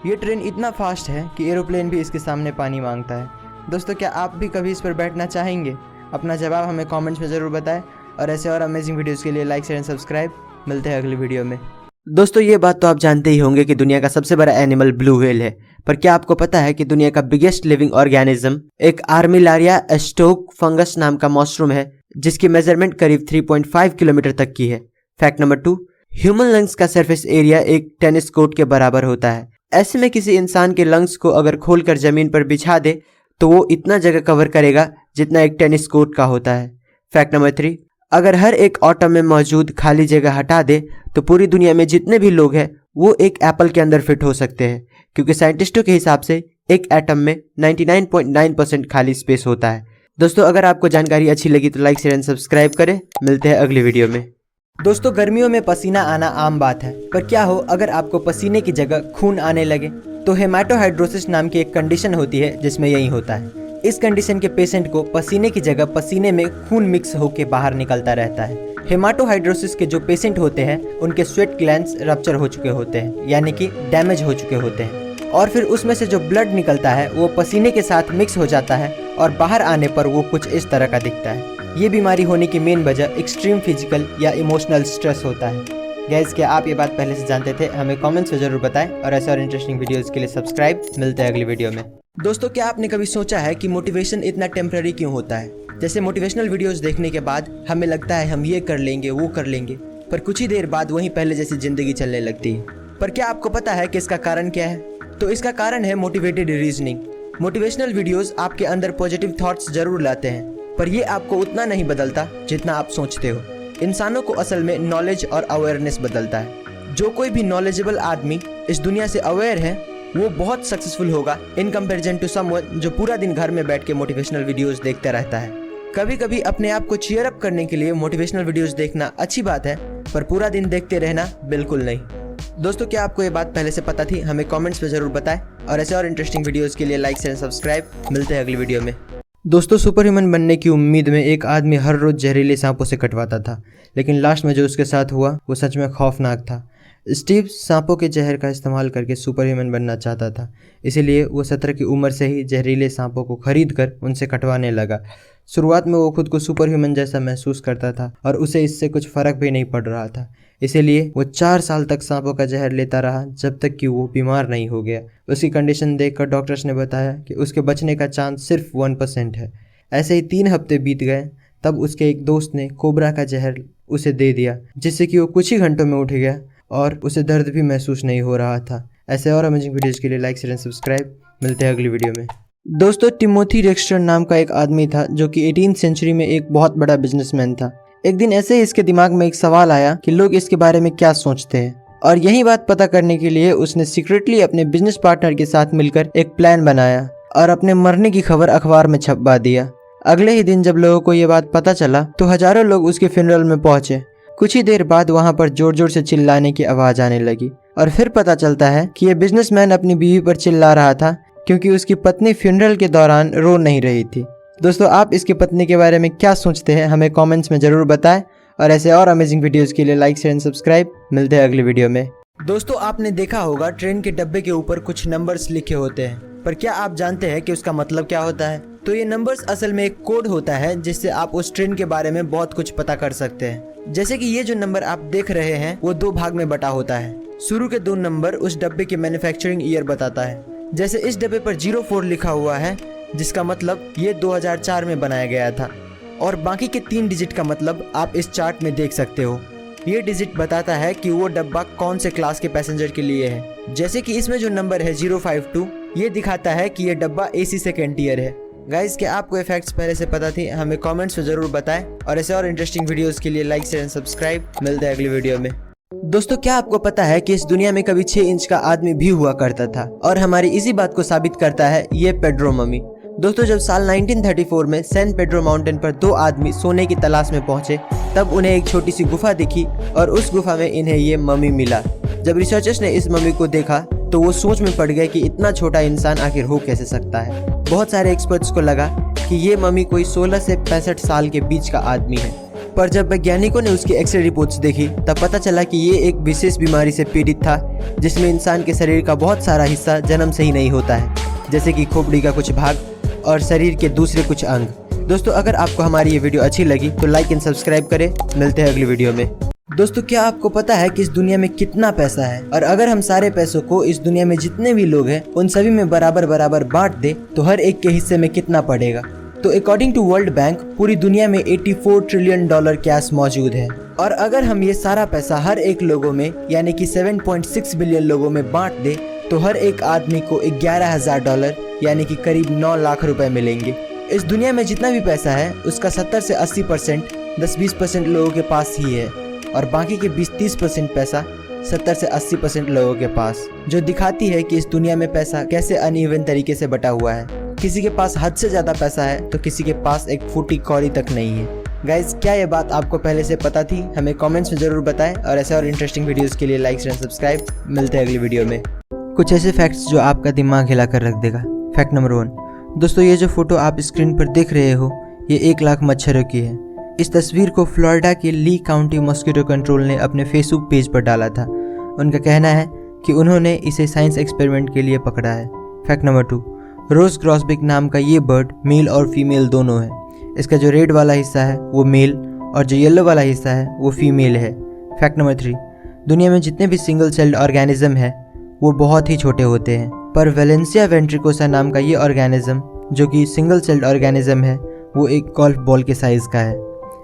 ये ट्रेन इतना फास्ट है कि एरोप्लेन भी इसके सामने पानी मांगता है। दोस्तों, क्या आप भी कभी इस पर बैठना चाहेंगे? अपना जवाब हमें कमेंट्स में ज़रूर बताएं और ऐसे और अमेजिंग वीडियोस के लिए लाइक शेयर एंड सब्सक्राइब। मिलते हैं अगली वीडियो में। दोस्तों, ये बात तो आप जानते ही होंगे कि दुनिया का सबसे बड़ा एनिमल ब्लू व्हेल है, पर क्या आपको पता है कि दुनिया का बिगेस्ट लिविंग ऑर्गेनिज्म एक आर्मिलारिया एस्टोक फंगस नाम का मशरूम है, जिसकी मेजरमेंट करीब 3.5 किलोमीटर तक की है। फैक्ट नंबर 2, ह्यूमन लंग्स का सरफेस एरिया एक टेनिस कोर्ट के बराबर होता है। ऐसे में किसी इंसान के लंग्स को अगर खोलकर जमीन पर बिछा दे तो वो इतना जगह कवर करेगा जितना एक टेनिस कोर्ट का होता है। फैक्ट नंबर 3, अगर हर एक एटम में मौजूद खाली जगह हटा दे तो पूरी दुनिया में जितने भी लोग हैं वो एक एप्पल के अंदर फिट हो सकते हैं, क्योंकि साइंटिस्टों के हिसाब से एक एटम में 99.9% खाली स्पेस होता है। दोस्तों, अगर आपको जानकारी अच्छी लगी तो लाइक शेयर एंड सब्सक्राइब करें। मिलते हैं अगली वीडियो में। दोस्तों, गर्मियों में पसीना आना आम बात है, पर क्या हो अगर आपको पसीने की जगह खून आने लगे? तो हेमाटोहाइड्रोसिस नाम की एक कंडीशन होती है जिसमें यही होता है। इस कंडीशन के पेशेंट को पसीने की जगह पसीने में खून मिक्स होकर बाहर निकलता रहता है। हेमाटोहाइड्रोसिस के जो पेशेंट होते हैं उनके स्वेट ग्लैंड्स रप्चर हो चुके होते हैं, यानी कि डैमेज हो चुके होते हैं, और फिर उसमें से जो ब्लड निकलता है वो पसीने के साथ मिक्स हो जाता है और बाहर आने पर वो कुछ इस तरह का दिखता है। ये बीमारी होने की मेन वजह एक्सट्रीम फिजिकल या इमोशनल स्ट्रेस होता है। गाइस, क्या आप ये बात पहले से जानते थे? हमें कमेंट्स में जरूर बताएं और ऐसे और इंटरेस्टिंग वीडियोस के लिए सब्सक्राइब। मिलते हैं अगली वीडियो में। दोस्तों, क्या आपने कभी सोचा है कि मोटिवेशन इतना टेम्पररी क्यों होता है? जैसे मोटिवेशनल वीडियोस देखने के बाद हमें लगता है हम ये कर लेंगे, वो कर लेंगे, पर कुछ ही देर बाद वहीं पहले जैसी जिंदगी चलने लगती है। पर क्या आपको पता है कि इसका कारण क्या है? तो इसका कारण है मोटिवेटेड रीजनिंग। मोटिवेशनल वीडियोस आपके अंदर पॉजिटिव थॉट्स जरूर लाते हैं, पर ये आपको उतना नहीं बदलता जितना आप सोचते हो। इंसानों को असल में नॉलेज और अवेयरनेस बदलता है। जो कोई भी नॉलेजेबल आदमी इस दुनिया से अवेयर है वो बहुत सक्सेसफुल होगा इन कंपैरिजन टू समवन जो पूरा दिन घर में बैठ के मोटिवेशनल वीडियोस देखता रहता है। कभी कभी अपने आप को चीयर अप करने के लिए मोटिवेशनल वीडियोस देखना अच्छी बात है, पर पूरा दिन देखते रहना बिल्कुल नहीं। दोस्तों, क्या आपको ये बात पहले से पता थी? हमें कमेंट्स में जरूर बताएं और ऐसे और इंटरेस्टिंग वीडियोस के लिए लाइक शेयर सब्सक्राइब। मिलते हैं अगली वीडियो में। दोस्तों, सुपर ह्यूमन बनने की उम्मीद में एक आदमी हर रोज जहरीले सांपों से कटवाता था, लेकिन लास्ट में जो उसके साथ हुआ वो सच में खौफनाक था। स्टीव सांपों के जहर का इस्तेमाल करके सुपर ह्यूमन बनना चाहता था, इसीलिए वो 17 की उम्र से ही जहरीले सांपों को खरीद कर उनसे कटवाने लगा। शुरुआत में वो खुद को सुपर ह्यूमन जैसा महसूस करता था और उसे इससे कुछ फ़र्क भी नहीं पड़ रहा था, इसीलिए वो 4 साल तक सांपों का जहर लेता रहा, जब तक कि वो बीमार नहीं हो गया। उसकी कंडीशन देखकर डॉक्टर्स ने बताया कि उसके बचने का चांस सिर्फ 1% है। ऐसे ही 3 हफ्ते बीत गए, तब उसके एक दोस्त ने कोबरा का जहर उसे दे दिया, जिससे कि वो कुछ ही घंटों में उठ गया और उसे दर्द भी महसूस नहीं हो रहा था। ऐसे और अमेजिंग वीडियोज़ के लिए लाइक शेयर एंड सब्सक्राइब। मिलते हैं अगली वीडियो में। दोस्तों, टिमोथी डेक्स्टर नाम का एक आदमी था जो कि 18th सेंचुरी में एक बहुत बड़ा बिजनेसमैन था। एक दिन ऐसे ही इसके दिमाग में एक सवाल आया कि लोग इसके बारे में क्या सोचते हैं, और यही बात पता करने के लिए उसने सीक्रेटली अपने बिजनेस पार्टनर के साथ मिलकर एक प्लान बनाया और अपने मरने की खबर अखबार में छपवा दिया। अगले ही दिन जब लोगों को ये बात पता चला तो हजारों लोग उसके फ्यूनरल में पहुंचे। कुछ ही देर बाद वहां पर जोर जोर से चिल्लाने की आवाज आने लगी और फिर पता चलता है कि ये बिजनेसमैन अपनी बीवी पर चिल्ला रहा था क्योंकि उसकी पत्नी फ्यूनरल के दौरान रो नहीं रही थी। दोस्तों, आप इसकी पत्नी के बारे में क्या सोचते हैं? हमें कमेंट्स में जरूर बताएं और ऐसे और अमेजिंग वीडियोस के लिए लाइक शेयर एंड सब्सक्राइब। मिलते हैं अगली वीडियो में। दोस्तों, आपने देखा होगा ट्रेन के डब्बे के ऊपर कुछ नंबर्स लिखे होते हैं, पर क्या आप जानते हैं कि उसका मतलब क्या होता है? तो ये नंबर्स असल में एक कोड होता है जिससे आप उस ट्रेन के बारे में बहुत कुछ पता कर सकते हैं। जैसे कि ये जो नंबर आप देख रहे हैं वो 2 भाग में बटा होता है। शुरू के 2 नंबर उस डब्बे की मैन्युफैक्चरिंग ईयर बताता है। जैसे इस डब्बे पर 04 लिखा हुआ है, जिसका मतलब ये 2004 में बनाया गया था, और बाकी के 3 डिजिट का मतलब आप इस चार्ट में देख सकते हो। ये डिजिट बताता है कि वो डब्बा कौन से क्लास के पैसेंजर के लिए है। जैसे कि इसमें जो नंबर है 052, ये दिखाता है कि ये डब्बा AC सेकेंड ईयर है। गाइस, क्या आपको ये फैक्ट्स पहले से पता थी? हमें कमेंट्स में जरूर बताएं और ऐसे और इंटरेस्टिंग वीडियोस के लिए लाइक शेयर एंड सब्सक्राइब। मिलते हैं अगली वीडियो में। दोस्तों, क्या आपको पता है कि इस दुनिया में कभी 6 इंच का आदमी भी हुआ करता था, और हमारी इसी बात को साबित करता है ये पेड्रो मम्मी। दोस्तों, जब साल 1934 में सैन पेड्रो माउंटेन पर 2 आदमी सोने की तलाश में पहुंचे, तब उन्हें एक छोटी सी गुफा दिखी और उस गुफा में इन्हें ये मम्मी मिला। जब रिसर्चर्स ने इस मम्मी को देखा तो वो सोच में पड़ गए कि इतना छोटा इंसान आखिर हो कैसे सकता है। बहुत सारे एक्सपर्ट्स को लगा कि ये मम्मी कोई 16 से 65 साल के बीच का आदमी है, पर जब वैज्ञानिकों ने उसकी एक्सरे रिपोर्ट्स देखी तब पता चला कि ये एक विशेष बीमारी से पीड़ित था, जिसमें इंसान के शरीर का बहुत सारा हिस्सा जन्म से ही नहीं होता है, जैसे कि खोपड़ी का कुछ भाग और शरीर के दूसरे कुछ अंग। दोस्तों, अगर आपको हमारी ये वीडियो अच्छी लगी तो लाइक एंड सब्सक्राइब करें। मिलते हैं अगली वीडियो में। दोस्तों, क्या आपको पता है कि इस दुनिया में कितना पैसा है, और अगर हम सारे पैसों को इस दुनिया में जितने भी लोग हैं उन सभी में बराबर बराबर बांट दे तो हर एक के हिस्से में कितना पड़ेगा? तो अकॉर्डिंग टू वर्ल्ड बैंक पूरी दुनिया में 84 ट्रिलियन डॉलर कैश मौजूद है। और अगर हम ये सारा पैसा हर एक लोगों में यानी कि 7.6 बिलियन लोगों में बांट दे तो हर एक आदमी को 11,000 डॉलर यानी कि करीब 9 लाख रुपए मिलेंगे। इस दुनिया में जितना भी पैसा है उसका 70 से 80% 10-20% लोगों के पास ही है और बाकी के 20-30% पैसा 70 से 80% लोगों के पास, जो दिखाती है कि इस दुनिया में पैसा कैसे अनइवन तरीके से बटा हुआ है। किसी के पास हद से ज़्यादा पैसा है तो किसी के पास एक फूटी कौड़ी तक नहीं है। गाइज, क्या ये बात आपको पहले से पता थी? हमें कमेंट्स में ज़रूर बताएं और ऐसे और इंटरेस्टिंग वीडियोस के लिए लाइक एंड सब्सक्राइब। मिलते हैं अगली वीडियो में। कुछ ऐसे फैक्ट्स जो आपका दिमाग हिला कर रख देगा। फैक्ट नंबर 1, दोस्तों ये जो फोटो आप स्क्रीन पर देख रहे हो ये 1 लाख मच्छरों की है। इस तस्वीर को फ्लोरिडा के ली काउंटी मॉस्किटो कंट्रोल ने अपने फेसबुक पेज पर डाला था। उनका कहना है कि उन्होंने इसे साइंस एक्सपेरिमेंट के लिए पकड़ा है। फैक्ट नंबर 2, रोज ग्रॉसबिक नाम का ये बर्ड मेल और फीमेल दोनों है। इसका जो रेड वाला हिस्सा है वो मेल और जो येलो वाला हिस्सा है वो फीमेल है। फैक्ट नंबर 3, दुनिया में जितने भी सिंगल सेल्ड ऑर्गेनिज्म है वो बहुत ही छोटे होते हैं, पर वेलेंसिया वेंट्रिकोसा नाम का ये ऑर्गेनिज्म जो कि सिंगल सेल्ड ऑर्गेनिज्म है वो एक गोल्फ बॉल के साइज़ का है।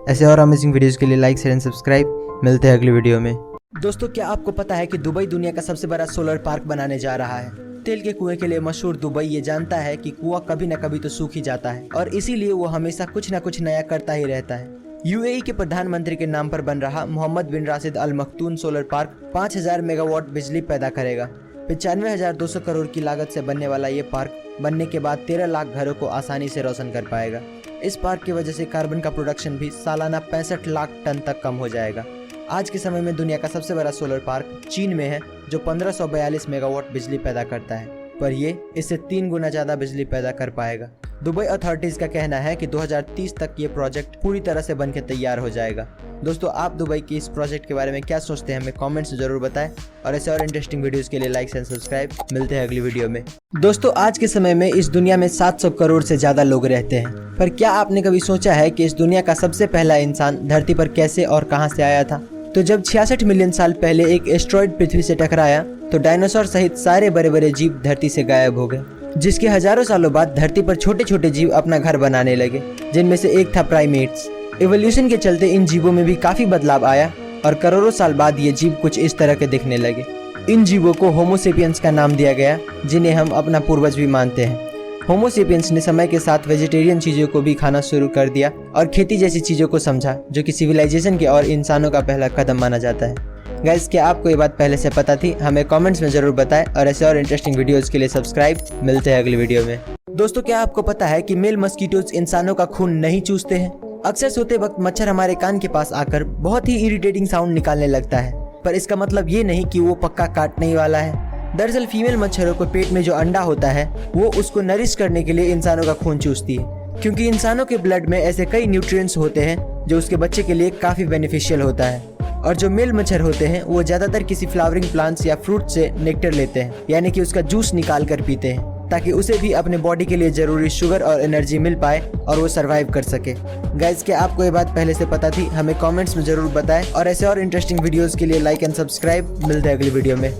ऐसे और अमेजिंग वीडियोज़ के लिए लाइक शेयर एंड सब्सक्राइब। मिलते हैं अगली वीडियो में। दोस्तों, क्या आपको पता है कि दुबई दुनिया का सबसे बड़ा सोलर पार्क बनाने जा रहा है? तेल के कुएं के लिए मशहूर दुबई ये जानता है कि कुआं कभी न कभी तो सूख ही जाता है और इसीलिए वो हमेशा कुछ न कुछ नया करता ही रहता है। यूएई के प्रधानमंत्री के नाम पर बन रहा मोहम्मद बिन राशिद अल मखतूम सोलर पार्क 5000 मेगावाट बिजली पैदा करेगा। 95,200 करोड़ की लागत से बनने वाला ये पार्क बनने के बाद 13 लाख घरों को आसानी से रोशन कर पाएगा। इस पार्क की वजह से कार्बन का प्रोडक्शन भी सालाना 65 लाख टन तक कम हो जाएगा। आज के समय में दुनिया का सबसे बड़ा सोलर पार्क चीन में है जो 1542 मेगावाट बिजली पैदा करता है, पर ये इससे 3 गुना ज़्यादा बिजली पैदा कर पाएगा। दुबई अथॉरिटीज़ का कहना है कि 2030 तक ये प्रोजेक्ट पूरी तरह से बनकर तैयार हो जाएगा। दोस्तों, आप दुबई की इस प्रोजेक्ट के बारे में क्या सोचते हैं हमें कमेंट्स में जरूर बताएं और ऐसे और इंटरेस्टिंग वीडियोस के लिए लाइक एंड सब्सक्राइब। मिलते हैं अगली वीडियो में। दोस्तों, आज के समय में इस दुनिया में 700 करोड़ से ज़्यादा लोग रहते हैं, पर क्या आपने कभी सोचा है कि इस दुनिया का सबसे पहला इंसान धरती पर कैसे और कहाँ से आया था? तो जब 66 मिलियन साल पहले एक एस्ट्रॉयड पृथ्वी से टकराया तो डायनासोर सहित सारे बड़े बड़े जीव धरती से गायब हो गए, जिसके हजारों सालों बाद धरती पर छोटे छोटे जीव अपना घर बनाने लगे, जिनमें से एक था प्राइमेट्स। इवोल्यूशन के चलते इन जीवों में भी काफी बदलाव आया और करोड़ों साल बाद ये जीव कुछ इस तरह के दिखने लगे। इन जीवों को होमो सेपियंस का नाम दिया गया, जिन्हें हम अपना पूर्वज भी मानते हैं। होमो सेपियंस ने समय के साथ वेजिटेरियन चीज़ों को भी खाना शुरू कर दिया और खेती जैसी चीज़ों को समझा, जो कि सिविलाइजेशन के और इंसानों का पहला कदम माना जाता है। गाइस, क्या आपको ये बात पहले से पता थी? हमें कमेंट्स में जरूर बताएं और ऐसे और इंटरेस्टिंग वीडियोस के लिए सब्सक्राइब। मिलते हैं अगली वीडियो में। दोस्तों, क्या आपको पता है कि मेल मस्कीटोज इंसानों का खून नहीं चूसते हैं? अक्सर सोते वक्त मच्छर हमारे कान के पास आकर बहुत ही इरिटेटिंग साउंड निकालने लगता है, पर इसका मतलब ये नहीं कि वो पक्का काटने ही वाला है। दरअसल फीमेल मच्छरों को पेट में जो अंडा होता है वो उसको नरिश करने के लिए इंसानों का खून चूसती है, क्योंकि इंसानों के ब्लड में ऐसे कई न्यूट्रिएंट्स होते हैं जो उसके बच्चे के लिए काफी बेनिफिशियल होता है। और जो मेल मच्छर होते हैं वो ज्यादातर किसी फ्लावरिंग प्लांट्स या फ्रूट से नेक्टर लेते हैं, यानी कि उसका जूस निकाल कर पीते हैं, ताकि उसे भी अपने बॉडी के लिए जरूरी शुगर और एनर्जी मिल पाए और वो सरवाइव कर सके। गाइज, क्या आपको ये बात पहले से पता थी? हमें कमेंट्स में जरूर बताएं और ऐसे और इंटरेस्टिंग वीडियोस के लिए लाइक एंड सब्सक्राइब। मिलते हैं अगली वीडियो में।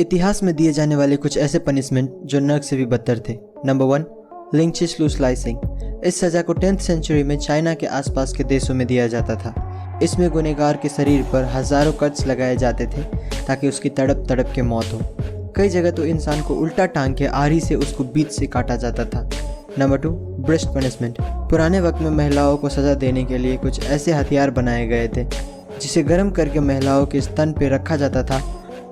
इतिहास में दिए जाने वाले कुछ ऐसे पनिशमेंट जो नर्क से भी बदतर थे। नंबर 1, लिंचिस लू स्लाइसिंग। इस सजा को 10th सेंचुरी में चाइना के आसपास के देशों में दिया जाता था। इसमें गुनहगार के शरीर पर हजारों कट्स लगाए जाते थे ताकि उसकी तड़प तड़प के मौत हो। कई जगह तो इंसान को उल्टा टांग के आरी से उसको बीच से काटा जाता था। Number 2, breast punishment. पुराने वक्त में महिलाओं को सजा देने के लिए कुछ ऐसे हथियार बनाए गए थे जिसे गर्म करके महिलाओं के स्तन पे रखा जाता था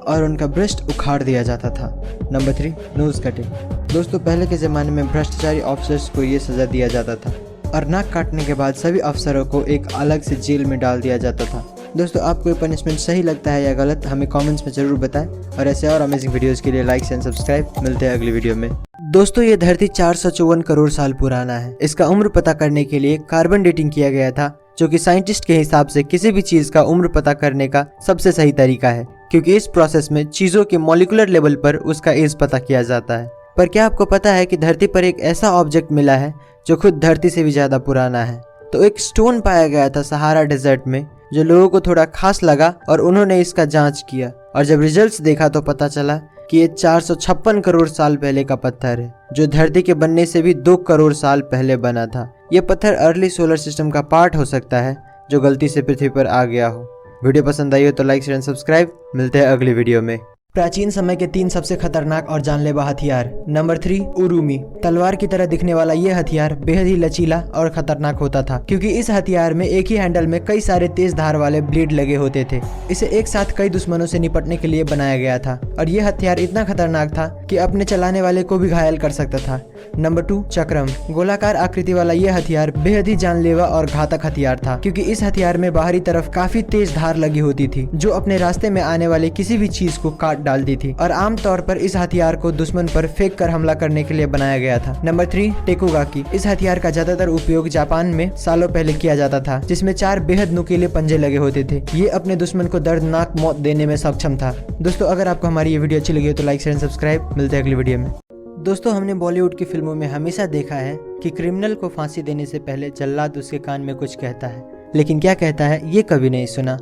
और उनका ब्रेस्ट उखाड़ दिया जाता था। Number 3, nose cutting. दोस्तों, पहले के ज़माने में भ्रष्टाचारी ऑफिसर्स को ये सज़ा दिया जाता था और नाक काटने के बाद सभी अफसरों को एक अलग से जेल में डाल दिया जाता था। दोस्तों, आपको ये पनिशमेंट सही लगता है या गलत? हमें कमेंट्स में ज़रूर बताएं और ऐसे और अमेजिंग वीडियोस के लिए लाइक एंड सब्सक्राइब। मिलते हैं अगली वीडियो में। दोस्तों, ये धरती 454 करोड़ साल पुराना है। इसका उम्र पता करने के लिए कार्बन डेटिंग किया गया था, जो कि साइंटिस्ट के हिसाब से किसी भी चीज़ का उम्र पता करने का सबसे सही तरीका है, क्योंकि इस प्रोसेस में चीज़ों के मॉलिक्यूलर लेवल पर उसका एज पता किया जाता है। पर क्या आपको पता है कि धरती पर एक ऐसा ऑब्जेक्ट मिला है जो खुद धरती से भी ज़्यादा पुराना है? तो एक स्टोन पाया गया था सहारा डेजर्ट में, जो लोगों को थोड़ा खास लगा और उन्होंने इसका जांच किया और जब रिजल्ट्स देखा तो पता चला कि ये 456 करोड़ साल पहले का पत्थर है, जो धरती के बनने से भी 2 करोड़ साल पहले बना था। ये पत्थर अर्ली सोलर सिस्टम का पार्ट हो सकता है जो गलती से पृथ्वी पर आ गया हो। वीडियो पसंद आई हो तो लाइक शेयर एंड सब्सक्राइब। मिलते हैं अगली वीडियो में। प्राचीन समय के 3 सबसे खतरनाक और जानलेवा हथियार। नंबर 3, उरुमी। तलवार की तरह दिखने वाला ये हथियार बेहद ही लचीला और खतरनाक होता था, क्योंकि इस हथियार में एक ही हैंडल में कई सारे तेज धार वाले ब्लेड लगे होते थे। इसे एक साथ कई दुश्मनों से निपटने के लिए बनाया गया था और ये हथियार इतना खतरनाक था कि अपने चलाने वाले को भी घायल कर सकता था। नंबर 2, चक्रम। गोलाकार आकृति वाला ये हथियार बेहद ही जानलेवा और घातक हथियार था, क्योंकि इस हथियार में बाहरी तरफ काफी तेज धार लगी होती थी जो अपने रास्ते में आने वाले किसी भी चीज को काट डालती थी और आमतौर पर इस हथियार को दुश्मन पर फेंक कर हमला करने के लिए बनाया गया था। नंबर 3, टेकुगाकी। इस हथियार का ज्यादातर उपयोग जापान में सालों पहले किया जाता था, जिसमें 4 बेहद नुकीले पंजे लगे होते थे। ये अपने दुश्मन को दर्दनाक मौत देने में सक्षम था। दोस्तों, अगर आपको हमारी ये वीडियो अच्छी लगी हो तो लाइक शेयर एंड सब्सक्राइब। मिलते हैं अगली वीडियो में। दोस्तों, हमने बॉलीवुड की फिल्मों में हमेशा देखा है कि क्रिमिनल को फांसी देने से पहले जल्लाद उसके कान में कुछ कहता है, लेकिन क्या कहता है ये कभी नहीं सुना।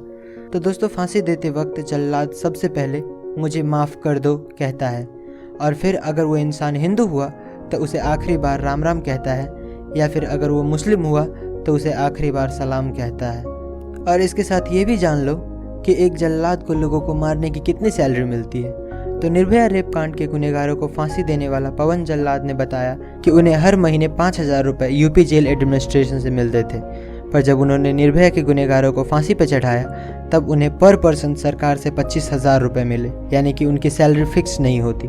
तो दोस्तों, फांसी देते वक्त जल्लाद सबसे पहले मुझे माफ़ कर दो कहता है, और फिर अगर वो इंसान हिंदू हुआ तो उसे आखिरी बार राम राम कहता है, या फिर अगर वो मुस्लिम हुआ तो उसे आखिरी बार सलाम कहता है। और इसके साथ ये भी जान लो कि एक जल्लाद को लोगों को मारने की कितनी सैलरी मिलती है। तो निर्भया रेप कांड के गुनहगारों को फांसी देने वाला पवन जल्लाद ने बताया कि उन्हें हर महीने 5,000 रुपये यूपी जेल एडमिनिस्ट्रेशन से मिलते थे, पर जब उन्होंने निर्भया के गुनहगारों को फांसी पर चढ़ाया तब उन्हें पर पर्सन सरकार से 25,000 रुपये मिले, यानी कि उनकी सैलरी फिक्स नहीं होती।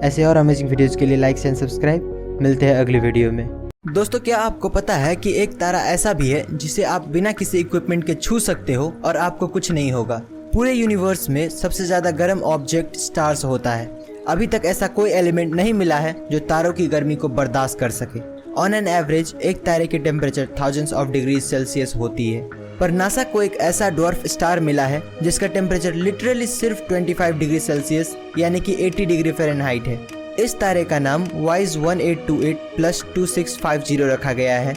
ऐसे और अमेजिंग वीडियोज़ के लिए लाइक एंड सब्सक्राइब। मिलते हैं अगली वीडियो में। दोस्तों, क्या आपको पता है कि एक तारा ऐसा भी है जिसे आप बिना किसी इक्विपमेंट के छू सकते हो और आपको कुछ नहीं होगा। पूरे यूनिवर्स में सबसे ज्यादा गर्म ऑब्जेक्ट स्टार्स होता है। अभी तक ऐसा कोई एलिमेंट नहीं मिला है जो तारों की गर्मी को बर्दाश्त कर सके। ऑन एन एवरेज एक तारे की temperature thousands of degree Celsius होती है, पर नासा को एक ऐसा डॉर्फ स्टार मिला है जिसका टेम्परेचर लिटरली सिर्फ 25 डिग्री सेल्सियस यानी कि 80 डिग्री फ़ारेनहाइट है। इस तारे का नाम वाइज 1828+2650 रखा गया है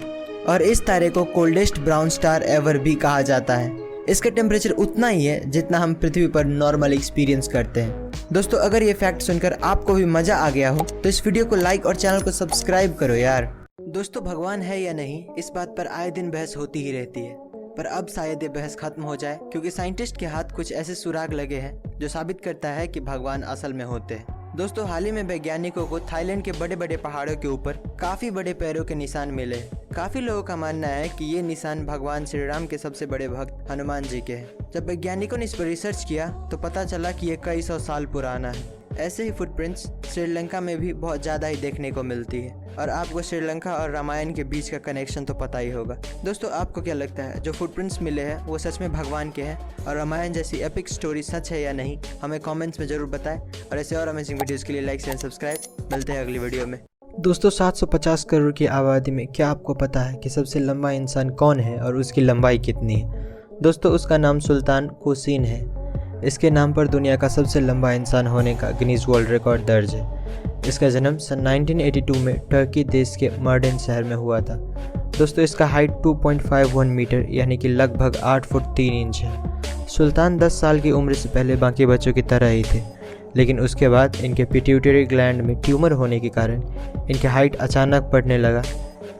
और इस तारे को कोल्डेस्ट ब्राउन स्टार एवर भी कहा जाता है। इसका टेम्परेचर उतना ही है जितना हम पृथ्वी पर नॉर्मल एक्सपीरियंस करते हैं। दोस्तों, अगर ये फैक्ट सुनकर आपको भी मजा आ गया हो तो इस वीडियो को लाइक और चैनल को सब्सक्राइब करो यार। दोस्तों, भगवान है या नहीं, इस बात पर आए दिन बहस होती ही रहती है, पर अब शायद ये बहस खत्म हो जाए, क्योंकि साइंटिस्ट के हाथ कुछ ऐसे सुराग लगे हैं जो साबित करता है कि भगवान असल में होते हैं। दोस्तों, हाल ही में वैज्ञानिकों को थाईलैंड के बड़े बड़े पहाड़ों के ऊपर काफी बड़े पैरों के निशान मिले। काफी लोगों का मानना है कि ये निशान भगवान श्री राम के सबसे बड़े भक्त हनुमान जी के हैं। जब वैज्ञानिकों ने इस पर रिसर्च किया तो पता चला कि ये कई 100 साल पुराना है। ऐसे ही फुटप्रिंट्स श्रीलंका में भी बहुत ज़्यादा ही देखने को मिलती है, और आपको श्रीलंका और रामायण के बीच का कनेक्शन तो पता ही होगा। दोस्तों, आपको क्या लगता है जो फुटप्रिंट्स मिले हैं वो सच में भगवान के हैं और रामायण जैसी एपिक स्टोरी सच है या नहीं? हमें कमेंट्स में ज़रूर बताएं, और ऐसे और अमेजिंग वीडियोज़ के लिए लाइक एंड सब्सक्राइब। मिलते हैं अगली वीडियो में। दोस्तों, 750 करोड़ की आबादी में क्या आपको पता है कि सबसे लंबा इंसान कौन है और उसकी लंबाई कितनी है? दोस्तों, उसका नाम सुल्तान कोसीन है। इसके नाम पर दुनिया का सबसे लंबा इंसान होने का गिनीज वर्ल्ड रिकॉर्ड दर्ज है। इसका जन्म सन 1982 में टर्की देश के मर्डेन शहर में हुआ था। दोस्तों, इसका हाइट 2.51 मीटर यानी कि लगभग 8 फुट 3 इंच है। सुल्तान 10 साल की उम्र से पहले बाकी बच्चों की तरह ही थे, लेकिन उसके बाद इनके पिट्यूटरी ग्लैंड में ट्यूमर होने के कारण इनके हाइट अचानक बढ़ने लगा,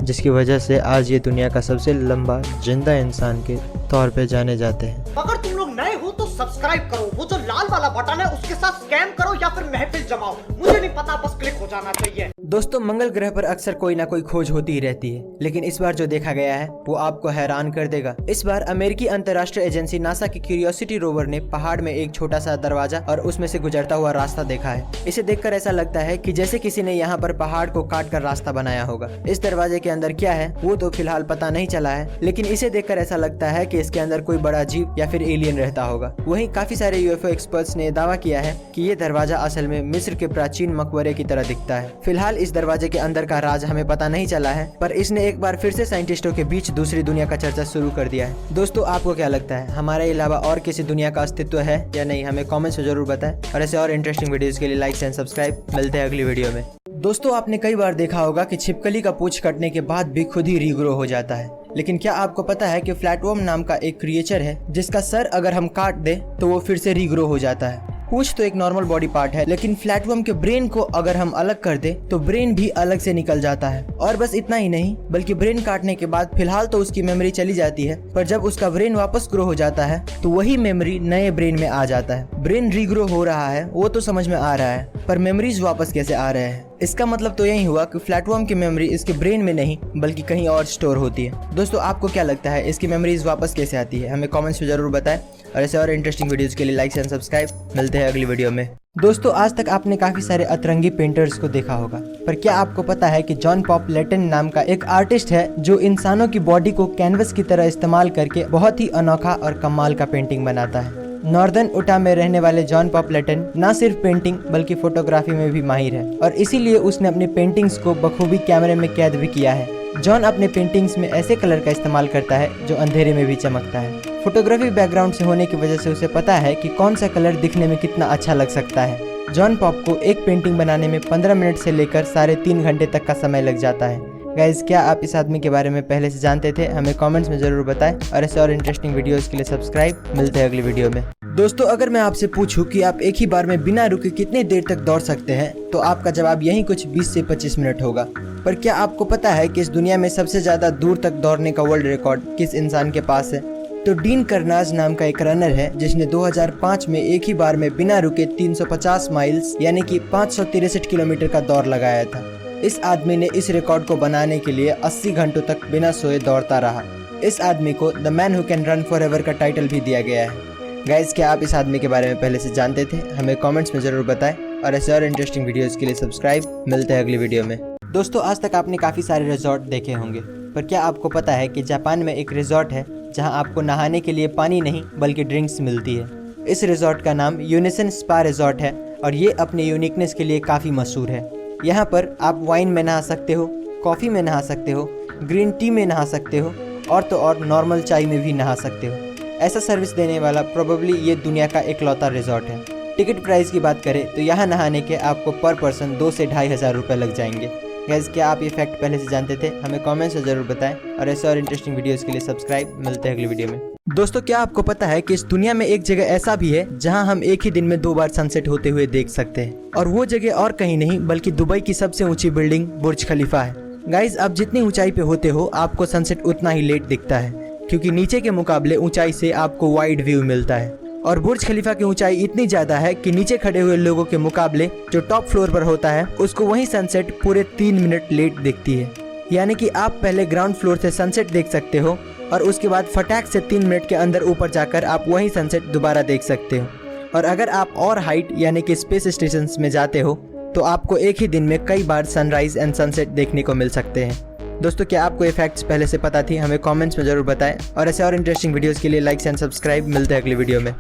जिसकी वजह से आज ये दुनिया का सबसे लंबा जिंदा इंसान के तौर पे जाने जाते हैं। अगर तुम लोग नए हो तो सब्सक्राइब करो, वो जो लाल वाला बटन है उसके साथ स्कैम करो या फिर महफिल जमाओ, मुझे नहीं पता, बस क्लिक हो जाना चाहिए। दोस्तों, मंगल ग्रह पर अक्सर कोई ना कोई खोज होती ही रहती है, लेकिन इस बार जो देखा गया है वो आपको हैरान कर देगा। इस बार अमेरिकी अंतर्राष्ट्रीय एजेंसी नासा की क्यूरियोसिटी रोवर ने पहाड़ में एक छोटा सा दरवाजा और उसमें से गुजरता हुआ रास्ता देखा है। इसे देखकर ऐसा लगता है कि जैसे किसी ने यहाँ पर पहाड़ को काट कर रास्ता बनाया होगा। इस दरवाजे के अंदर क्या है वो तो फिलहाल पता नहीं चला है, लेकिन इसे देखकर ऐसा लगता है कि इसके अंदर कोई बड़ा जीव या फिर एलियन रहता होगा। वहीं काफी सारे यूएफओ एक्सपर्ट्स ने दावा किया है कि ये दरवाजा असल में मिस्र के प्राचीन मकबरे की तरह दिखता है। फिलहाल इस दरवाजे के अंदर का राज हमें पता नहीं चला है, पर इसने एक बार फिर से साइंटिस्टों के बीच दूसरी दुनिया का चर्चा शुरू कर दिया है। दोस्तों, आपको क्या लगता है हमारे अलावा और किसी दुनिया का अस्तित्व है या नहीं? हमें कमेंट्स में जरूर बताएं, और ऐसे और इंटरेस्टिंग वीडियोस के लिए लाइक एंड सब्सक्राइब। मिलते हैं अगली वीडियो में। दोस्तों, आपने कई बार देखा होगा कि छिपकली का पूंछ कटने के बाद भी खुद ही रीग्रो हो जाता है, लेकिन क्या आपको पता है कि फ्लैटवर्म नाम का एक क्रिएचर है जिसका सर अगर हम काट दें तो वो फिर से रीग्रो हो जाता है। पूंछ तो एक नॉर्मल बॉडी पार्ट है, लेकिन फ्लैटवर्म के ब्रेन को अगर हम अलग कर दे तो ब्रेन भी अलग से निकल जाता है। और बस इतना ही नहीं, बल्कि ब्रेन काटने के बाद फिलहाल तो उसकी मेमोरी चली जाती है, पर जब उसका ब्रेन वापस ग्रो हो जाता है तो वही मेमोरी नए ब्रेन में आ जाता है। ब्रेन रीग्रो हो रहा है वो तो समझ में आ रहा है, पर मेमोरीज वापस कैसे आ रहे हैं? इसका मतलब तो यही हुआ कि फ्लैटवर्म की मेमोरी इसके ब्रेन में नहीं बल्कि कहीं और स्टोर होती है। दोस्तों आपको क्या लगता है इसकी मेमोरीज वापस कैसे आती है? हमें कमेंट्स में जरूर बताएं, और ऐसे और इंटरेस्टिंग वीडियोस के लिए लाइक एंड सब्सक्राइब। मिलते हैं अगली वीडियो में। दोस्तों आज तक आपने काफी सारे अतरंगी पेंटर्स को देखा होगा, पर क्या आपको पता है कि जॉन पॉप लेटन नाम का एक आर्टिस्ट है जो इंसानों की बॉडी को कैनवस की तरह इस्तेमाल करके बहुत ही अनोखा और कमाल का पेंटिंग बनाता है। नॉर्दर्न उटा में रहने वाले जॉन पॉप लेटन न सिर्फ पेंटिंग बल्कि फोटोग्राफी में भी माहिर है, और इसीलिए उसने अपनी पेंटिंग्स को बखूबी कैमरे में कैद भी किया है। जॉन अपने पेंटिंग्स में ऐसे कलर का इस्तेमाल करता है जो अंधेरे में भी चमकता है। फोटोग्राफी बैकग्राउंड से होने की वजह से उसे पता है कि कौन सा कलर दिखने में कितना अच्छा लग सकता है। जॉन पॉप को एक पेंटिंग बनाने में 15 मिनट से लेकर 3.5 घंटे तक का समय लग जाता है। गाइज क्या आप इस आदमी के बारे में पहले से जानते थे? हमें कमेंट्स में जरूर बताएं, और ऐसे और इंटरेस्टिंग वीडियोस के लिए सब्सक्राइब। मिलते हैं अगली वीडियो में। दोस्तों अगर मैं आपसे पूछूं कि आप एक ही बार में बिना रुके कितने देर तक दौड़ सकते हैं, तो आपका जवाब यही कुछ 20 से 25 मिनट होगा। पर क्या आपको पता है कि इस दुनिया में सबसे ज्यादा दूर तक दौड़ने का वर्ल्ड रिकॉर्ड किस इंसान के पास है? तो डीन कर्नाज नाम का एक रनर है जिसने 2005 में एक ही बार में बिना रुके 350 माइल्स यानी कि 563 किलोमीटर का दौड़ लगाया था। इस आदमी ने इस रिकॉर्ड को बनाने के लिए 80 घंटों तक बिना सोए दौड़ता रहा। इस आदमी को the man who can run for ever का टाइटल भी दिया गया है। गाइज क्या आप इस आदमी के बारे में पहले से जानते थे? हमें कमेंट्स में जरूर बताएं, और ऐसे और इंटरेस्टिंग वीडियोस के लिए सब्सक्राइब। मिलते हैं अगली वीडियो में। दोस्तों आज तक आपने काफ़ी सारे रिजॉर्ट देखे होंगे, पर क्या आपको पता है कि जापान में एक रिजॉर्ट है जहां आपको नहाने के लिए पानी नहीं बल्कि ड्रिंक्स मिलती है? इस रिजॉर्ट का नाम यूनिसन स्पा रिजॉर्ट है, और ये अपने यूनिकनेस के लिए काफ़ी मशहूर है। यहाँ पर आप वाइन में नहा सकते हो, कॉफ़ी में नहा सकते हो, ग्रीन टी में नहा सकते हो, और तो और नॉर्मल चाय में भी नहा सकते हो। ऐसा सर्विस देने वाला प्रोबेबली ये दुनिया का इकलौता रिजॉर्ट है। टिकट प्राइस की बात करें तो यहाँ नहाने के आपको पर पर्सन 2 से 2,500 रुपये लग जाएंगे। गाइस क्या आप ये फैक्ट पहले से जानते थे? हमें कमेंट्स में जरूर बताएं, और ऐसे और इंटरेस्टिंग वीडियोस के लिए सब्सक्राइब। मिलते हैं अगली वीडियो में। दोस्तों क्या आपको पता है कि इस दुनिया में एक जगह ऐसा भी है जहां हम एक ही दिन में 2 बार सनसेट होते हुए देख सकते हैं, और वो जगह और कहीं नहीं बल्कि दुबई की सबसे ऊंची बिल्डिंग बुर्ज खलीफा है। गाइस आप जितनी ऊंचाई पे होते हो आपको सनसेट उतना ही लेट दिखता है, क्योंकि नीचे के मुकाबले ऊंचाई से आपको वाइड व्यू मिलता है। और बुर्ज खलीफा की ऊंचाई इतनी ज्यादा है कि नीचे खड़े हुए लोगों के मुकाबले जो टॉप फ्लोर पर होता है उसको वही सनसेट पूरे 3 मिनट लेट दिखती है। यानी कि आप पहले ग्राउंड फ्लोर से सनसेट देख सकते हो, और उसके बाद फटाक से 3 मिनट के अंदर ऊपर जाकर आप वही सनसेट दोबारा देख सकते हो। और अगर आप और हाइट यानी कि स्पेस स्टेशन में जाते हो तो आपको एक ही दिन में कई बार सनराइज एंड सनसेट देखने को मिल सकते हैं। दोस्तों क्या आपको ये फैक्ट्स पहले से पता थी? हमें कमेंट्स में जरूर बताएं, और ऐसे और इंटरेस्टिंग वीडियोस के लिए लाइक एंड सब्सक्राइब। मिलते हैं अगली वीडियो में।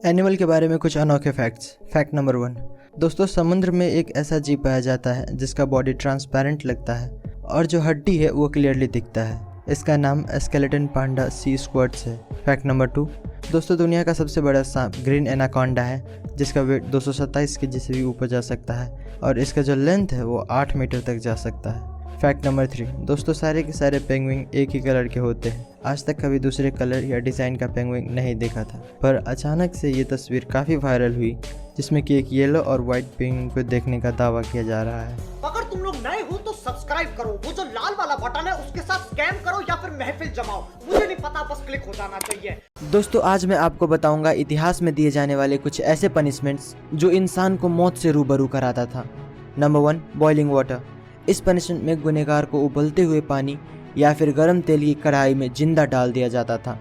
एनिमल के बारे में कुछ अनोखे फैक्ट्स। फैक्ट नंबर 1, दोस्तों समुद्र में एक ऐसा जीव पाया जाता है जिसका बॉडी ट्रांसपेरेंट लगता है और जो हड्डी है वो क्लियरली दिखता है। इसका नाम स्केलेटन पांडा सी स्क्वाड्स है। फैक्ट नंबर 2, दोस्तों दुनिया का सबसे बड़ा सांप ग्रीन एनाकोंडा है जिसका वेट 227 केजी से भी ऊपर जा सकता है, और इसका जो लेंथ है वो 8 मीटर तक जा सकता है। फैक्ट नंबर 3, दोस्तों सारे के सारे पेंगुइन एक ही कलर के होते हैं। आज तक कभी दूसरे कलर या डिज़ाइन का पेंगुइन नहीं देखा था, पर अचानक से ये तस्वीर काफ़ी वायरल हुई जिसमें कि एक येलो और वाइट पेंगुइन को देखने का दावा किया जा रहा है। अगर तुम लोग नए हो तो सब्सक्राइब करो, वो जो लाल वाला बटन है उसके साथ स्कैम करो या फिर महफिल जमाओ, मुझे नहीं पता, बस क्लिक हो जाना चाहिए। दोस्तों आज मैं आपको बताऊंगा इतिहास में दिए जाने वाले कुछ ऐसे पनिशमेंट्स जो इंसान को मौत से रूबरू कराता था। Number 1, boiling water. इस पनिशमेंट में गुनहगार को उबलते हुए पानी या फिर गर्म तेल की कढ़ाई में जिंदा डाल दिया जाता था।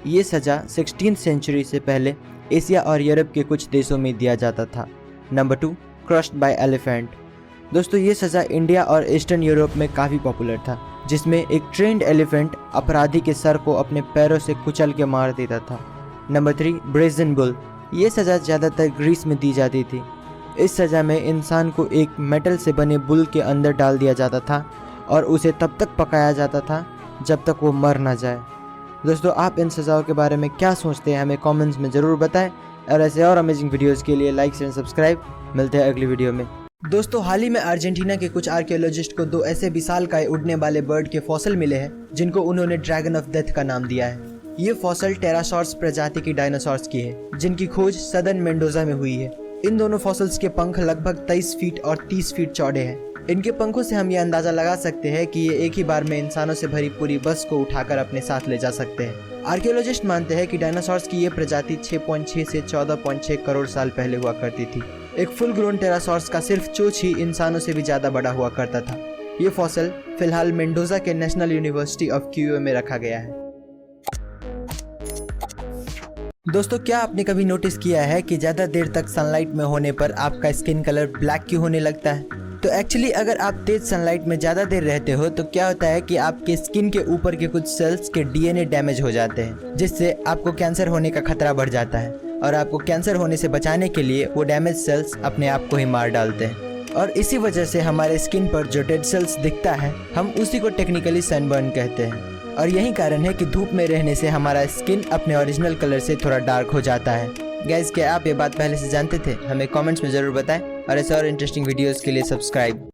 ये सज़ा 16वीं सेंचुरी से पहले एशिया और यूरोप के कुछ देशों में दिया जाता था। Number 2, crushed bye elephant. दोस्तों ये सज़ा इंडिया और ईस्टर्न यूरोप में काफ़ी पॉपुलर था, जिसमें एक ट्रेंड एलिफेंट अपराधी के सर को अपने पैरों से कुचल के मार देता था। Number 3, brazen bull. ये सज़ा ज़्यादातर ग्रीस में दी जाती थी। इस सज़ा में इंसान को एक मेटल से बने बुल के अंदर डाल दिया जाता था और उसे तब तक पकाया जाता था जब तक वो मर ना जाए। दोस्तों आप इन सज़ाओं के बारे में क्या सोचते हैं? हमें कमेंट्स में ज़रूर बताएं, और ऐसे और अमेजिंग वीडियोस के लिए लाइक एंड सब्सक्राइब। मिलते हैं अगली वीडियो में। दोस्तों हाल ही में अर्जेंटीना के कुछ आर्कियोलॉजिस्ट को 2 ऐसे विशालकाय उड़ने वाले बर्ड के फॉसिल मिले हैं जिनको उन्होंने ड्रैगन ऑफ डेथ का नाम दिया है। ये फॉसिल टेरासॉर्स प्रजाति की डायनासोर्स की है जिनकी खोज सदर्न मेंडोजा में हुई है। इन दोनों फॉसिल्स के पंख लगभग 23 फीट और 30 फीट चौड़े हैं। इनके पंखों से हम ये अंदाजा लगा सकते हैं कि ये एक ही बार में इंसानों से भरी पूरी बस को उठाकर अपने साथ ले जा सकते हैं। आर्कियोलॉजिस्ट मानते हैं कि डायनासोर्स की ये प्रजाति 6.6 से 14.6 करोड़ साल पहले हुआ करती थी। एक फुल ग्रोन टेरासोर्स का सिर्फ चोंच ही इंसानों से भी ज्यादा बड़ा हुआ करता था। ये फॉसिल फिलहाल मेंडोजा के नेशनल यूनिवर्सिटी ऑफ क्यूओ में रखा गया है। दोस्तों, क्या आपने कभी नोटिस किया है कि ज्यादा देर तक सनलाइट में होने पर आपका स्किन कलर ब्लैक क्यों होने लगता है? तो एक्चुअली अगर आप तेज सनलाइट में ज़्यादा देर रहते हो तो क्या होता है कि आपके स्किन के ऊपर के कुछ सेल्स के डीएनए डैमेज हो जाते हैं, जिससे आपको कैंसर होने का खतरा बढ़ जाता है। और आपको कैंसर होने से बचाने के लिए वो डैमेज सेल्स अपने आप को ही मार डालते हैं। और इसी वजह से हमारे स्किन पर जो डेड सेल्स दिखता है, हम उसी को टेक्निकली सनबर्न कहते हैं। और यही कारण है कि धूप में रहने से हमारा स्किन अपने ओरिजिनल कलर से थोड़ा डार्क हो जाता है। गाइस, क्या आप ये बात पहले से जानते थे? हमें कमेंट्स में ज़रूर बताएं और ऐसे और इंटरेस्टिंग वीडियोस के लिए सब्सक्राइब